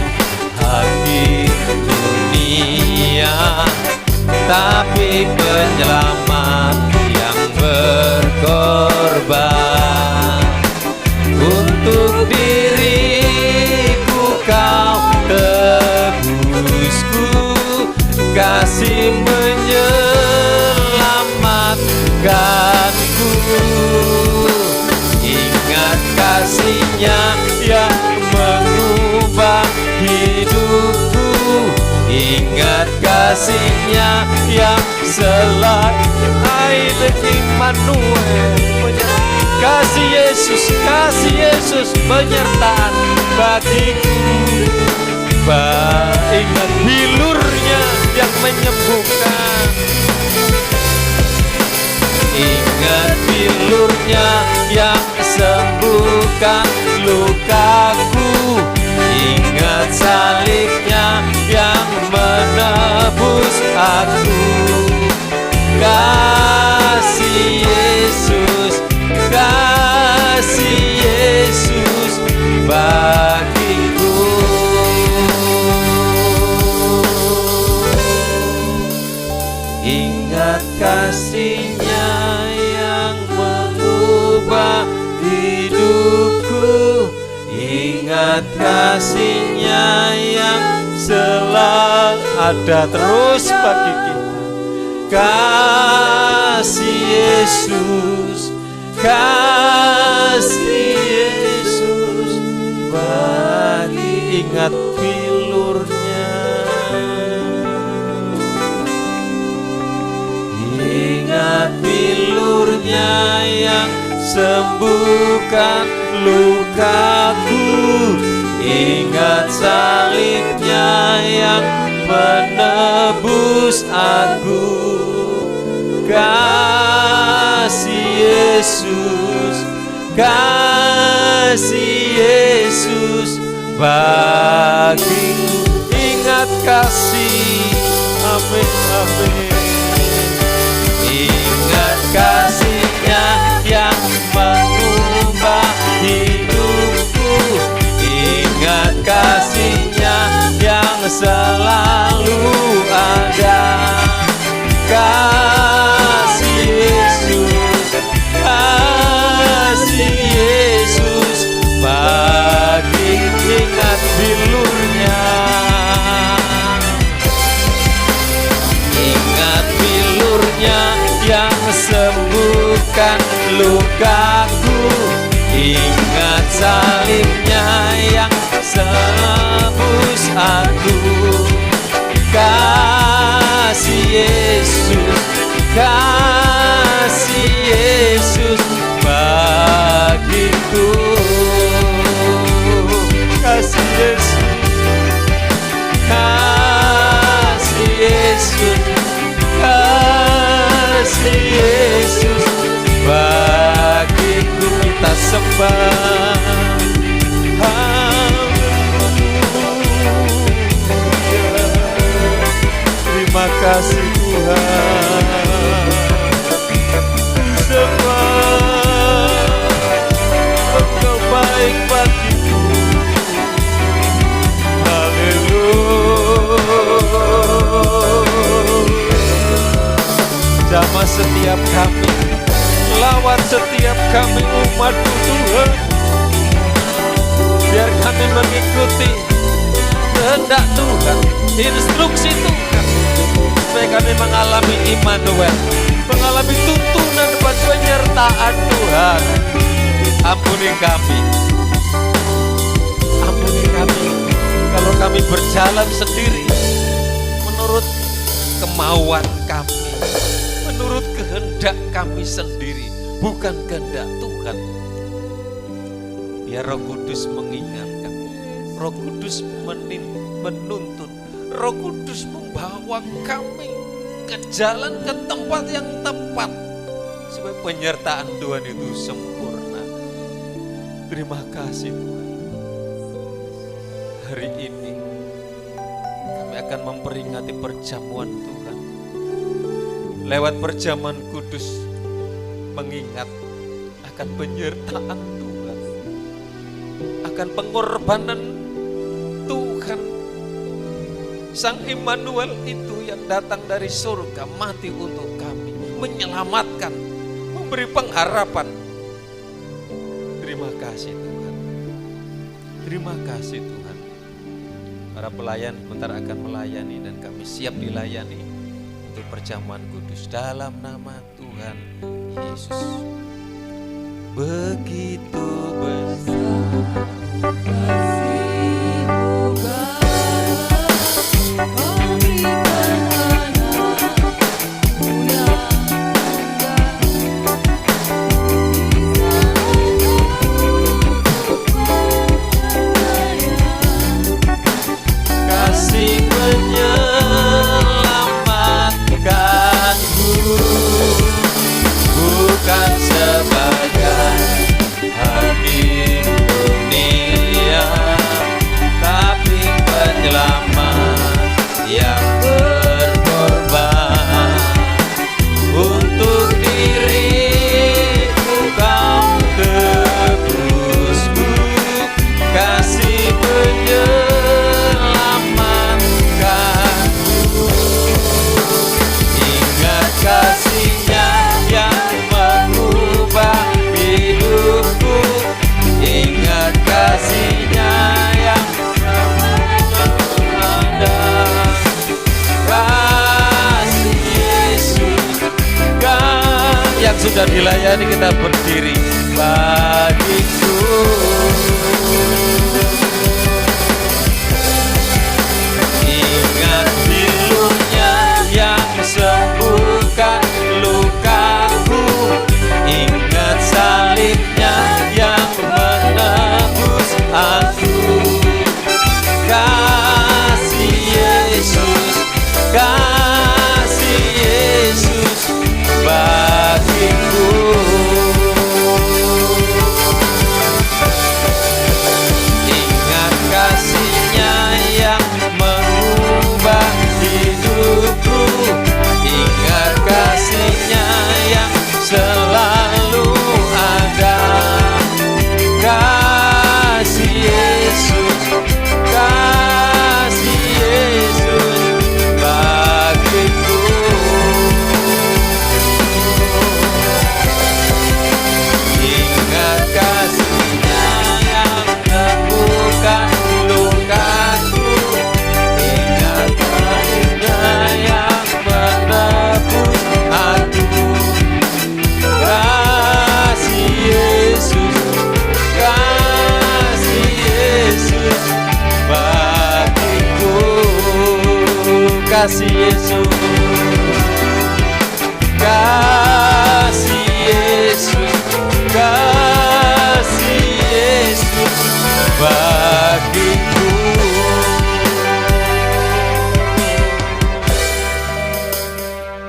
kasih-Nya yang selalu Immanuel. Kasih Yesus penyertaan bagiku. Ingat bilur-Nya yang menyembuhkan. Ingat bilur-Nya yang sembuhkan lukaku. Ingat salib-Nya yang menebus aku. Kasih Yesus bagiku. Ingat kasih-Nya yang mengubah hidupku. Ingat kasih-Nya yang selalu ada terus bagi kita. Kasih Yesus bagi. Ingat bilur-Nya. Ingat bilur-Nya yang sembuhkan lukaku. Ingat salib-Nya yang menebus aku. Kasih Yesus bagiku. Ingat kasih, amin, amin. Ingat kasih-Nya yang mengubah hidupku. Ingat kasih-Nya yang selalu ada. Kasih Yesus bagi. Ingat bilur-Nya. Ingat bilur-Nya yang sembuhkan lukaku. Ingat salib-Nya yang menebus aku. Kasih Yesus bagiku. Kasih Yesus bagiku. Kita sembah. Terima kasih Tuhan. Sembah Engkau baik bagiku. Haleluya. Jamah setiap kami, lawan setiap kami umat-Mu Tuhan. Biar kami mengikuti kehendak Tuhan, instruksi Tuhan, supaya kami mengalami Immanuel, mengalami tuntunan dan penyertaan Tuhan. Ampuni kami kalau kami berjalan sendiri menurut kemauan kami, menurut kehendak kami sendiri, bukan kehendak Tuhan. Biar Roh Kudus mengingatkan, Roh Kudus menuntun, Roh Kudus membawa kami ke jalan, ke tempat yang tepat, supaya penyertaan Tuhan itu sempurna. Terima kasih Tuhan. Hari ini kami akan memperingati perjamuan Tuhan. Lewat perjamuan kudus, mengingat akan penyertaan Tuhan, akan pengorbanan Tuhan, Sang Immanuel itu yang datang dari surga, mati untuk kami, menyelamatkan, memberi pengharapan. Terima kasih Tuhan. Terima kasih Tuhan. Para pelayan sebentar akan melayani dan kami siap dilayani untuk perjamuan kudus dalam nama Tuhan Yesus. Begitu besar kasih-Mu Bapa, kau berikan yang sudah dilayani kita berdiri. Bagiku ingat pilunya yang sembuhkan lukaku, ingat salibnya yang menebus aku. Kasih Yesus, kasih Yesus bagiku. Ingat kasih-Nya yang mengubah hidupku, ingat kasih-Nya yang selalu ada. Kasih Yesus, kasih Yesus bagiku. Ingat kasih-Nya yang menyembuhkan lukaku, ingat kasih-Nya yang menebus aku. Kasih Yesus, kasih Yesus bagiku. Kasih Yesus, kasih Yesus, kasih Yesus bagiku.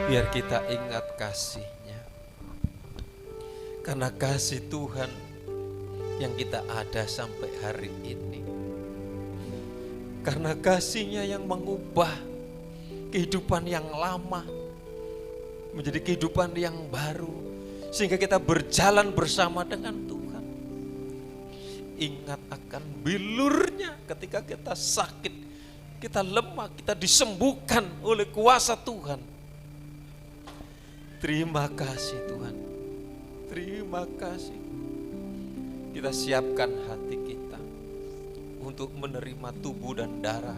Biar kita ingat kasih-Nya, karena kasih Tuhan yang kita ada sampai hari ini, karena kasih-Nya yang mengubah kehidupan yang lama menjadi kehidupan yang baru, sehingga kita berjalan bersama dengan Tuhan. Ingat akan bilurnya ketika kita sakit, kita lemah, kita disembuhkan oleh kuasa Tuhan. Terima kasih Tuhan, terima kasih. Kita siapkan hati kita untuk menerima tubuh dan darah,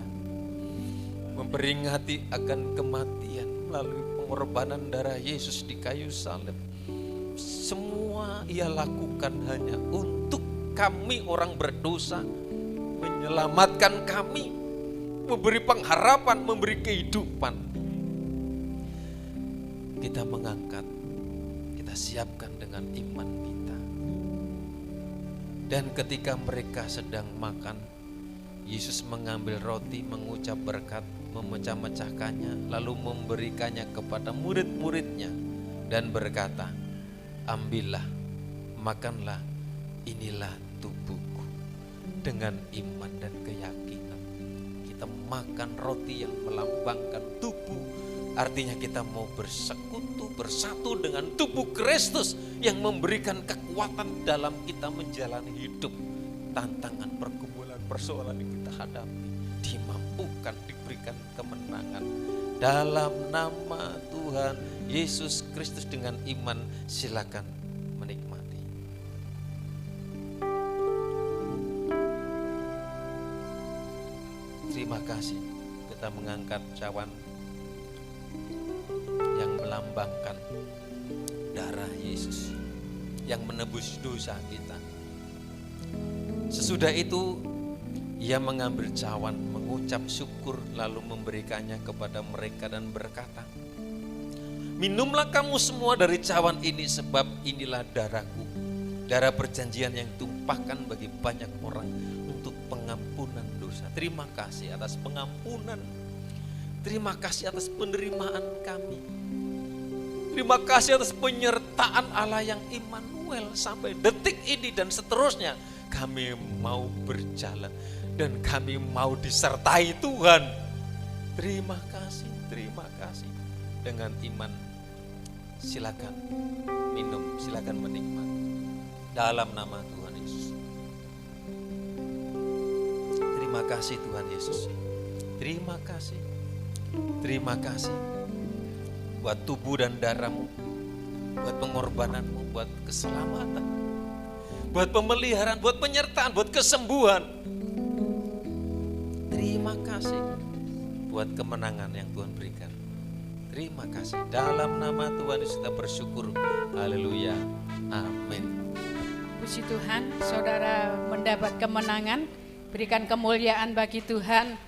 memperingati akan kematian melalui pengorbanan darah Yesus di kayu salib. Semua Ia lakukan hanya untuk kami orang berdosa, menyelamatkan kami, memberi pengharapan, memberi kehidupan. Kita mengangkat, kita siapkan dengan iman kita. Dan ketika mereka sedang makan, Yesus mengambil roti, mengucap berkat, memecah-mecahkannya, lalu memberikannya kepada murid-muridnya dan berkata, ambillah, makanlah, inilah tubuhku. Dengan iman dan keyakinan kita makan roti yang melambangkan tubuh. Artinya kita mau bersekutu, bersatu dengan tubuh Kristus yang memberikan kekuatan dalam kita menjalani hidup. Tantangan, pergumulan, persoalan yang kita hadapi dimampukan, diberikan kemenangan. Dalam nama Tuhan Yesus Kristus, dengan iman silakan menikmati. Terima kasih. Kita mengangkat cawan yang melambangkan darah Yesus yang menebus dosa kita. Sesudah itu Ia mengambil cawan, mengucap syukur, lalu memberikannya kepada mereka dan berkata, minumlah kamu semua dari cawan ini, sebab inilah darahku, darah perjanjian yang tumpahkan bagi banyak orang untuk pengampunan dosa. Terima kasih atas pengampunan, terima kasih atas penerimaan kami, terima kasih atas penyertaan Allah yang Immanuel sampai detik ini dan seterusnya. Kami mau berjalan dan kami mau disertai Tuhan. Terima kasih, terima kasih. Dengan iman silakan minum, silakan menikmati dalam nama Tuhan Yesus. Terima kasih Tuhan Yesus. Terima kasih. Terima kasih buat tubuh dan darah-Mu, buat pengorbanan-Mu, buat keselamatan, buat pemeliharaan, buat penyertaan, buat kesembuhan. Terima kasih buat kemenangan yang Tuhan berikan. Terima kasih. Dalam nama Tuhan Yesus kita bersyukur. Haleluya. Amin. Puji Tuhan, saudara mendapat kemenangan, berikan kemuliaan bagi Tuhan.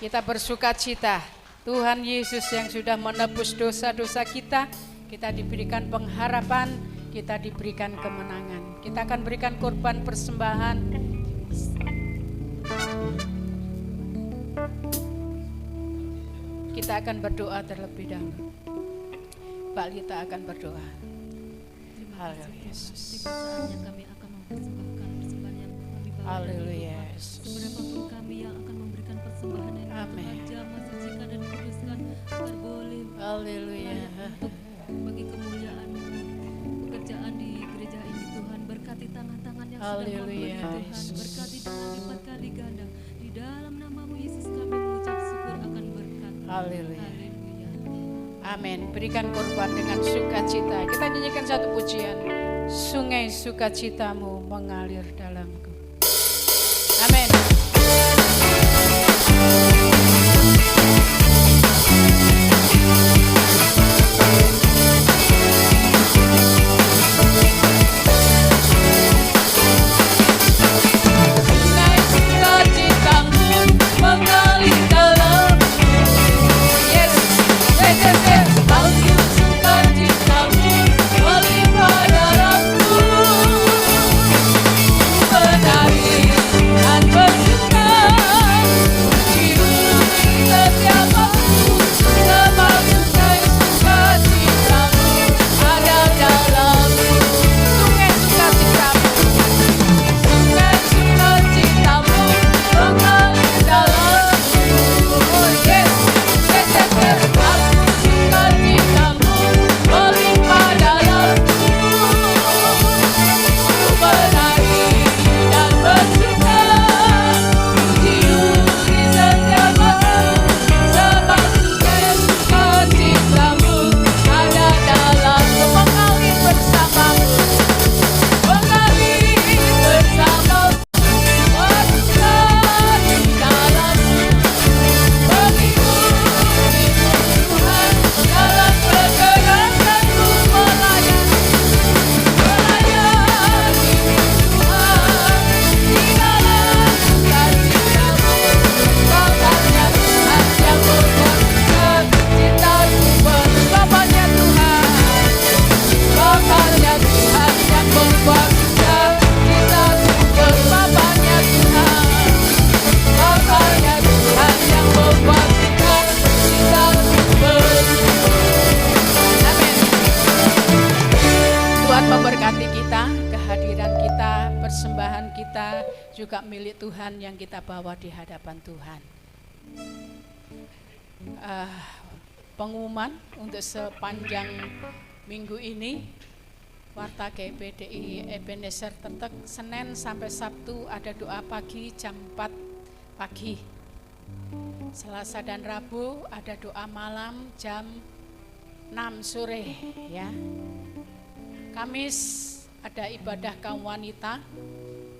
Kita bersuka cita. Tuhan Yesus yang sudah menebus dosa-dosa kita diberikan pengharapan, kita diberikan kemenangan. Kita akan berikan korban persembahan. Kita akan berdoa terlebih dahulu. Mbak Lita akan berdoa. Haleluya Yesus. Saatnya kami akan mempersembahkan persembahan yang kami bawa. Haleluya Yesus. Berapapun kami yang akan memberikan persembahan yang Amin. jamah, sucikan dan kuduskan, berboleh Haleluya. untuk bagi kemuliaan pekerjaan di gereja ini. Tuhan, berkati tangan-tangan yang sudah Haleluya, memberi Tuhan, Yesus. berkati dengan lipat kali ganda. Di dalam namamu Yesus kami mengucap syukur akan berkat. Haleluya. Haleluya. Amin. Berikan korban dengan sukacita. Kita nyanyikan satu pujian. Sungai sukacitamu mengalir dalamku. Amin. Sungai sukacitamu mengalir dalamku. Yes, yes, yes, yes. Lalu sukacitamu melimpah dalamku. Menari dan bersuka, hidup setiap waktu. Sebab sungai sukacitamu ada dalamku. Sungai sukacitamu. Sungai sukacitamu mengalir dalamku. Oh yes, yes, yes, yes. Lalu sukacitamu melimpah dalamku. Menari dan bersuka, hidup di setiap waktu. Sebab sungai sukacitamu ada dalamku. Mengalir bersamamu. Mengalir bersamamu. Bersuka di dalammu. Mengikuti Tuhan dalam pergerakanku melayani. Melayani Tuhan di dalam sukacitamu. Bapaknya Tuhan yang membuat cintaku bersamanya Tuhan. Bapaknya Tuhan yang membuat cintaku bersamanya Tuhan. Bapaknya Tuhan yang membuat cintaku bersamanya. Amin. Tuhan memberkati kita, kehadiran kita, persembahan kita juga milik Tuhan yang kita bawa di hadapan Tuhan. Pengumuman untuk sepanjang minggu ini, Warta GPDI Ebenezer Tetek, Senin sampai Sabtu ada doa pagi jam 4 pagi. Selasa dan Rabu ada doa malam jam 6 sore ya. Kamis ada ibadah kaum wanita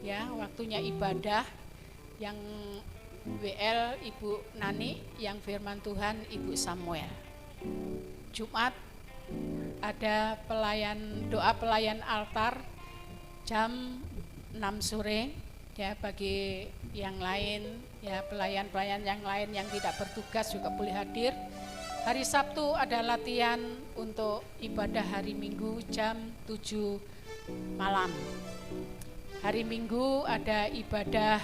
ya, waktunya ibadah. Yang WL Ibu Nani, yang firman Tuhan Ibu Samuel. Jumat ada doa pelayan altar jam 6 sore ya, bagi yang lain ya, pelayan-pelayan yang lain yang tidak bertugas juga boleh hadir. Hari Sabtu ada latihan untuk ibadah hari Minggu jam 7 malam. Hari Minggu ada ibadah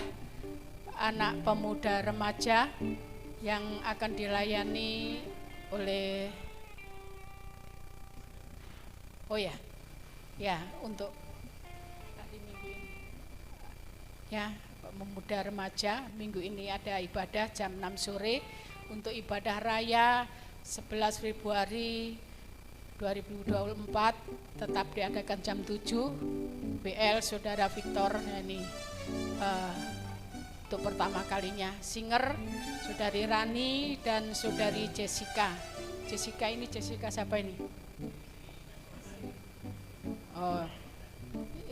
anak pemuda remaja yang akan dilayani oleh untuk hari Minggu ini ya, pemuda remaja minggu ini ada ibadah jam 6 sore. Untuk ibadah raya 11 Februari 2024 tetap diadakan jam 7. BL Saudara Victor ini untuk pertama kalinya. Singer Saudari Rani dan Saudari Jessica. Jessica siapa ini? Oh,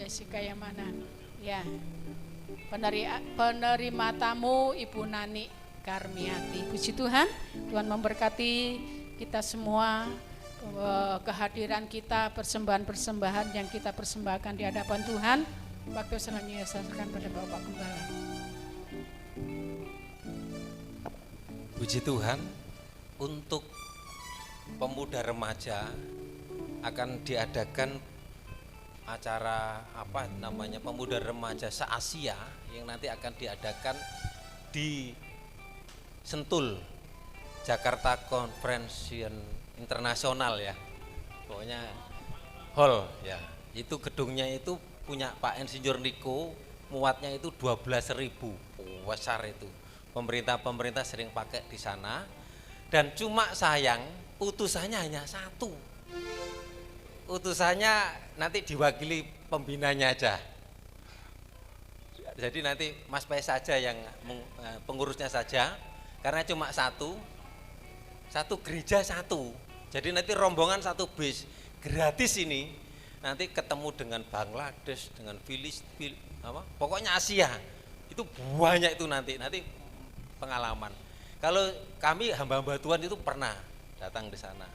Jessica yang mana? Ya, penerima tamu Ibu Nani Karmiati. Puji Tuhan, Tuhan memberkati kita semua, kehadiran kita, persembahan-persembahan yang kita persembahkan di hadapan Tuhan. Waktu selanjutnya saya serahkan pada Bapak Gembala. Puji Tuhan, untuk pemuda remaja akan diadakan acara pemuda remaja se-Asia yang nanti akan diadakan di Sentul, Jakarta Convention Internasional ya. Pokoknya hall ya. Itu gedungnya itu punya Pak Insinyur Niko, muatnya itu 12.000, besar itu. Pemerintah sering pakai di sana, dan cuma sayang utusannya hanya satu. Utusannya nanti diwakili pembinanya aja. Jadi nanti Mas Pes saja yang pengurusnya saja, karena cuma satu gereja satu. Jadi nanti rombongan satu bis gratis ini nanti ketemu dengan Bangladesh, dengan pokoknya Asia. Itu banyak itu nanti pengalaman. Kalau kami hamba-hamba Tuhan itu pernah datang di sana.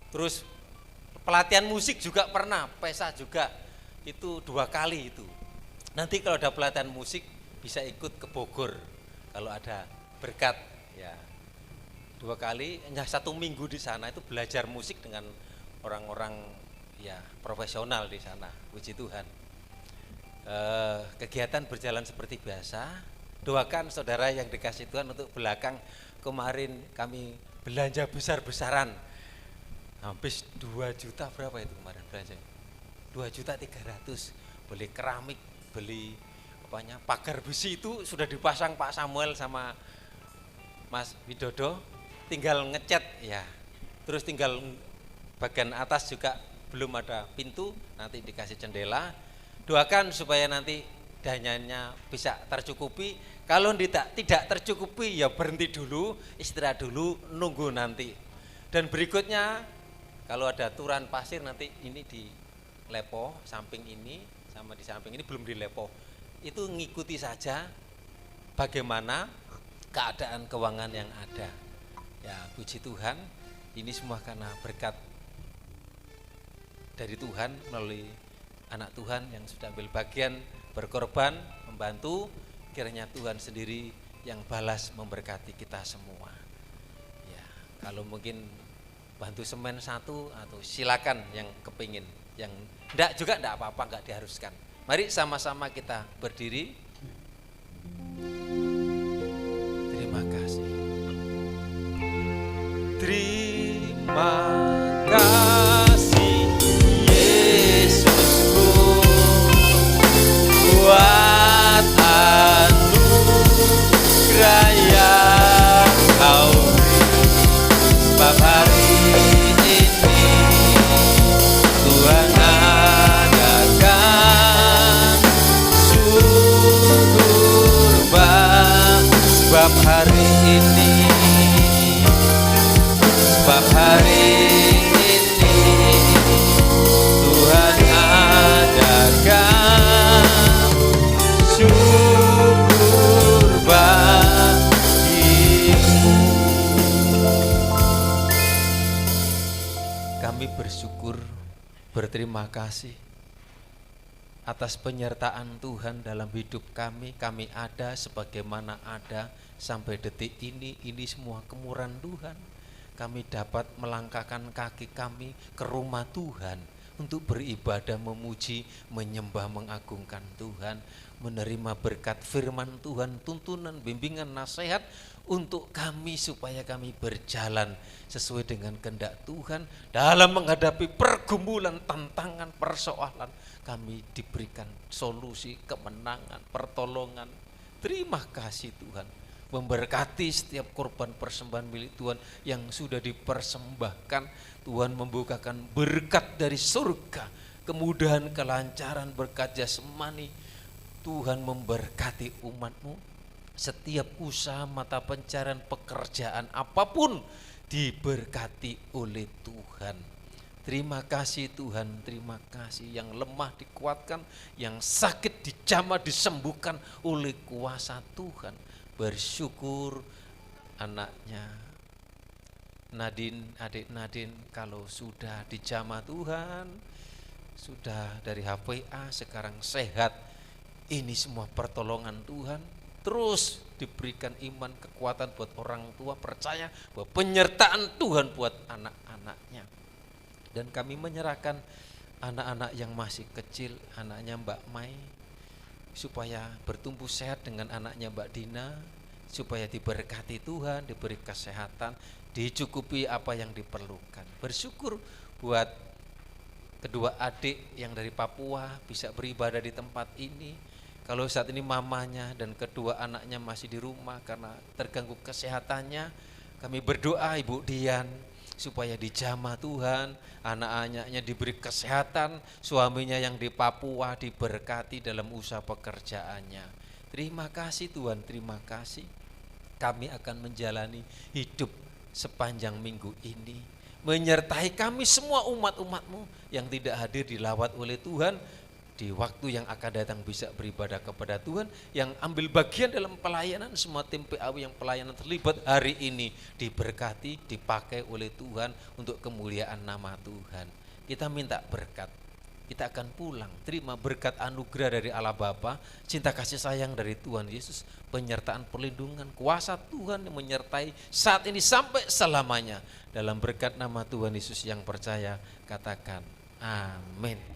Terus pelatihan musik juga pernah, Pesa juga itu 2 kali itu. Nanti kalau ada pelatihan musik bisa ikut ke Bogor kalau ada berkat ya. 2 kali, hanya 1 minggu di sana itu belajar musik dengan orang-orang ya profesional di sana. Puji Tuhan. Kegiatan berjalan seperti biasa. Doakan saudara yang dikasih Tuhan untuk belakang kemarin kami belanja besar-besaran. Habis 2 juta berapa itu kemarin belanja? 2.300.000. Beli keramik, beli pagar besi itu sudah dipasang Pak Samuel sama Mas Widodo, tinggal ngecat ya. Terus tinggal bagian atas juga belum ada pintu, nanti dikasih jendela. Doakan supaya nanti dananya bisa tercukupi. Kalau tidak tercukupi ya berhenti dulu, istirahat dulu, nunggu nanti. Dan berikutnya kalau ada turan pasir nanti ini di Lepo samping ini sama di samping ini belum di Lepo. Itu ngikuti saja bagaimana keadaan keuangan yang ada. Ya, puji Tuhan, ini semua karena berkat dari Tuhan melalui anak Tuhan yang sudah ambil bagian berkorban, membantu. Kiranya Tuhan sendiri yang balas memberkati kita semua. Ya, kalau mungkin bantu semen 1 atau silakan yang kepingin, yang enggak juga enggak apa-apa, enggak diharuskan. Mari sama-sama kita berdiri. Terima kasih. Terima kasih Yesusku buat anugerah yang Kau beri. Sebab hari ini Tuhan adakan syukur sebab hari ini Tuhan adakan syukur bagimu. Kami bersyukur, berterima kasih atas penyertaan Tuhan dalam hidup kami. Kami ada sebagaimana ada sampai detik ini semua kemurahan Tuhan. Kami dapat melangkahkan kaki kami ke rumah Tuhan untuk beribadah, memuji, menyembah, mengagungkan Tuhan, menerima berkat firman Tuhan, tuntunan, bimbingan, nasihat untuk kami supaya kami berjalan sesuai dengan kehendak Tuhan dalam menghadapi pergumulan, tantangan, persoalan. Kami diberikan solusi, kemenangan, pertolongan. Terima kasih Tuhan. Memberkati setiap korban persembahan milik Tuhan yang sudah dipersembahkan. Tuhan membukakan berkat dari surga, kemudahan, kelancaran, berkat jasmani. Tuhan memberkati umat-Mu. Setiap usaha, mata pencarian, pekerjaan apapun diberkati oleh Tuhan. Terima kasih Tuhan, terima kasih. Yang lemah dikuatkan, yang sakit dijamah, disembuhkan oleh kuasa Tuhan. Bersyukur anaknya Nadine, adik Nadine kalau sudah dijamah Tuhan, sudah dari HPA sekarang sehat, ini semua pertolongan Tuhan. Terus diberikan iman, kekuatan buat orang tua, percaya bahwa penyertaan Tuhan buat anak-anaknya. Dan kami menyerahkan anak-anak yang masih kecil, anaknya Mbak Mai, supaya bertumbuh sehat dengan anaknya Mbak Dina, supaya diberkati Tuhan, diberi kesehatan, dicukupi apa yang diperlukan. Bersyukur buat kedua adik yang dari Papua bisa beribadah di tempat ini. Kalau saat ini mamanya dan kedua anaknya masih di rumah karena terganggu kesehatannya, kami berdoa Ibu Dian supaya dijamah Tuhan, anak-anaknya diberi kesehatan, suaminya yang di Papua diberkati dalam usaha pekerjaannya. Terima kasih Tuhan, terima kasih. Kami akan menjalani hidup sepanjang minggu ini, menyertai kami semua umat-umat-Mu yang tidak hadir dilawat oleh Tuhan, di waktu yang akan datang bisa beribadah kepada Tuhan, yang ambil bagian dalam pelayanan, semua tim PAW yang pelayanan terlibat hari ini diberkati, dipakai oleh Tuhan untuk kemuliaan nama Tuhan. Kita minta berkat, kita akan pulang, terima berkat anugerah dari Allah Bapa, cinta kasih sayang dari Tuhan Yesus, penyertaan perlindungan, kuasa Tuhan yang menyertai saat ini sampai selamanya. Dalam berkat nama Tuhan Yesus yang percaya, katakan amin.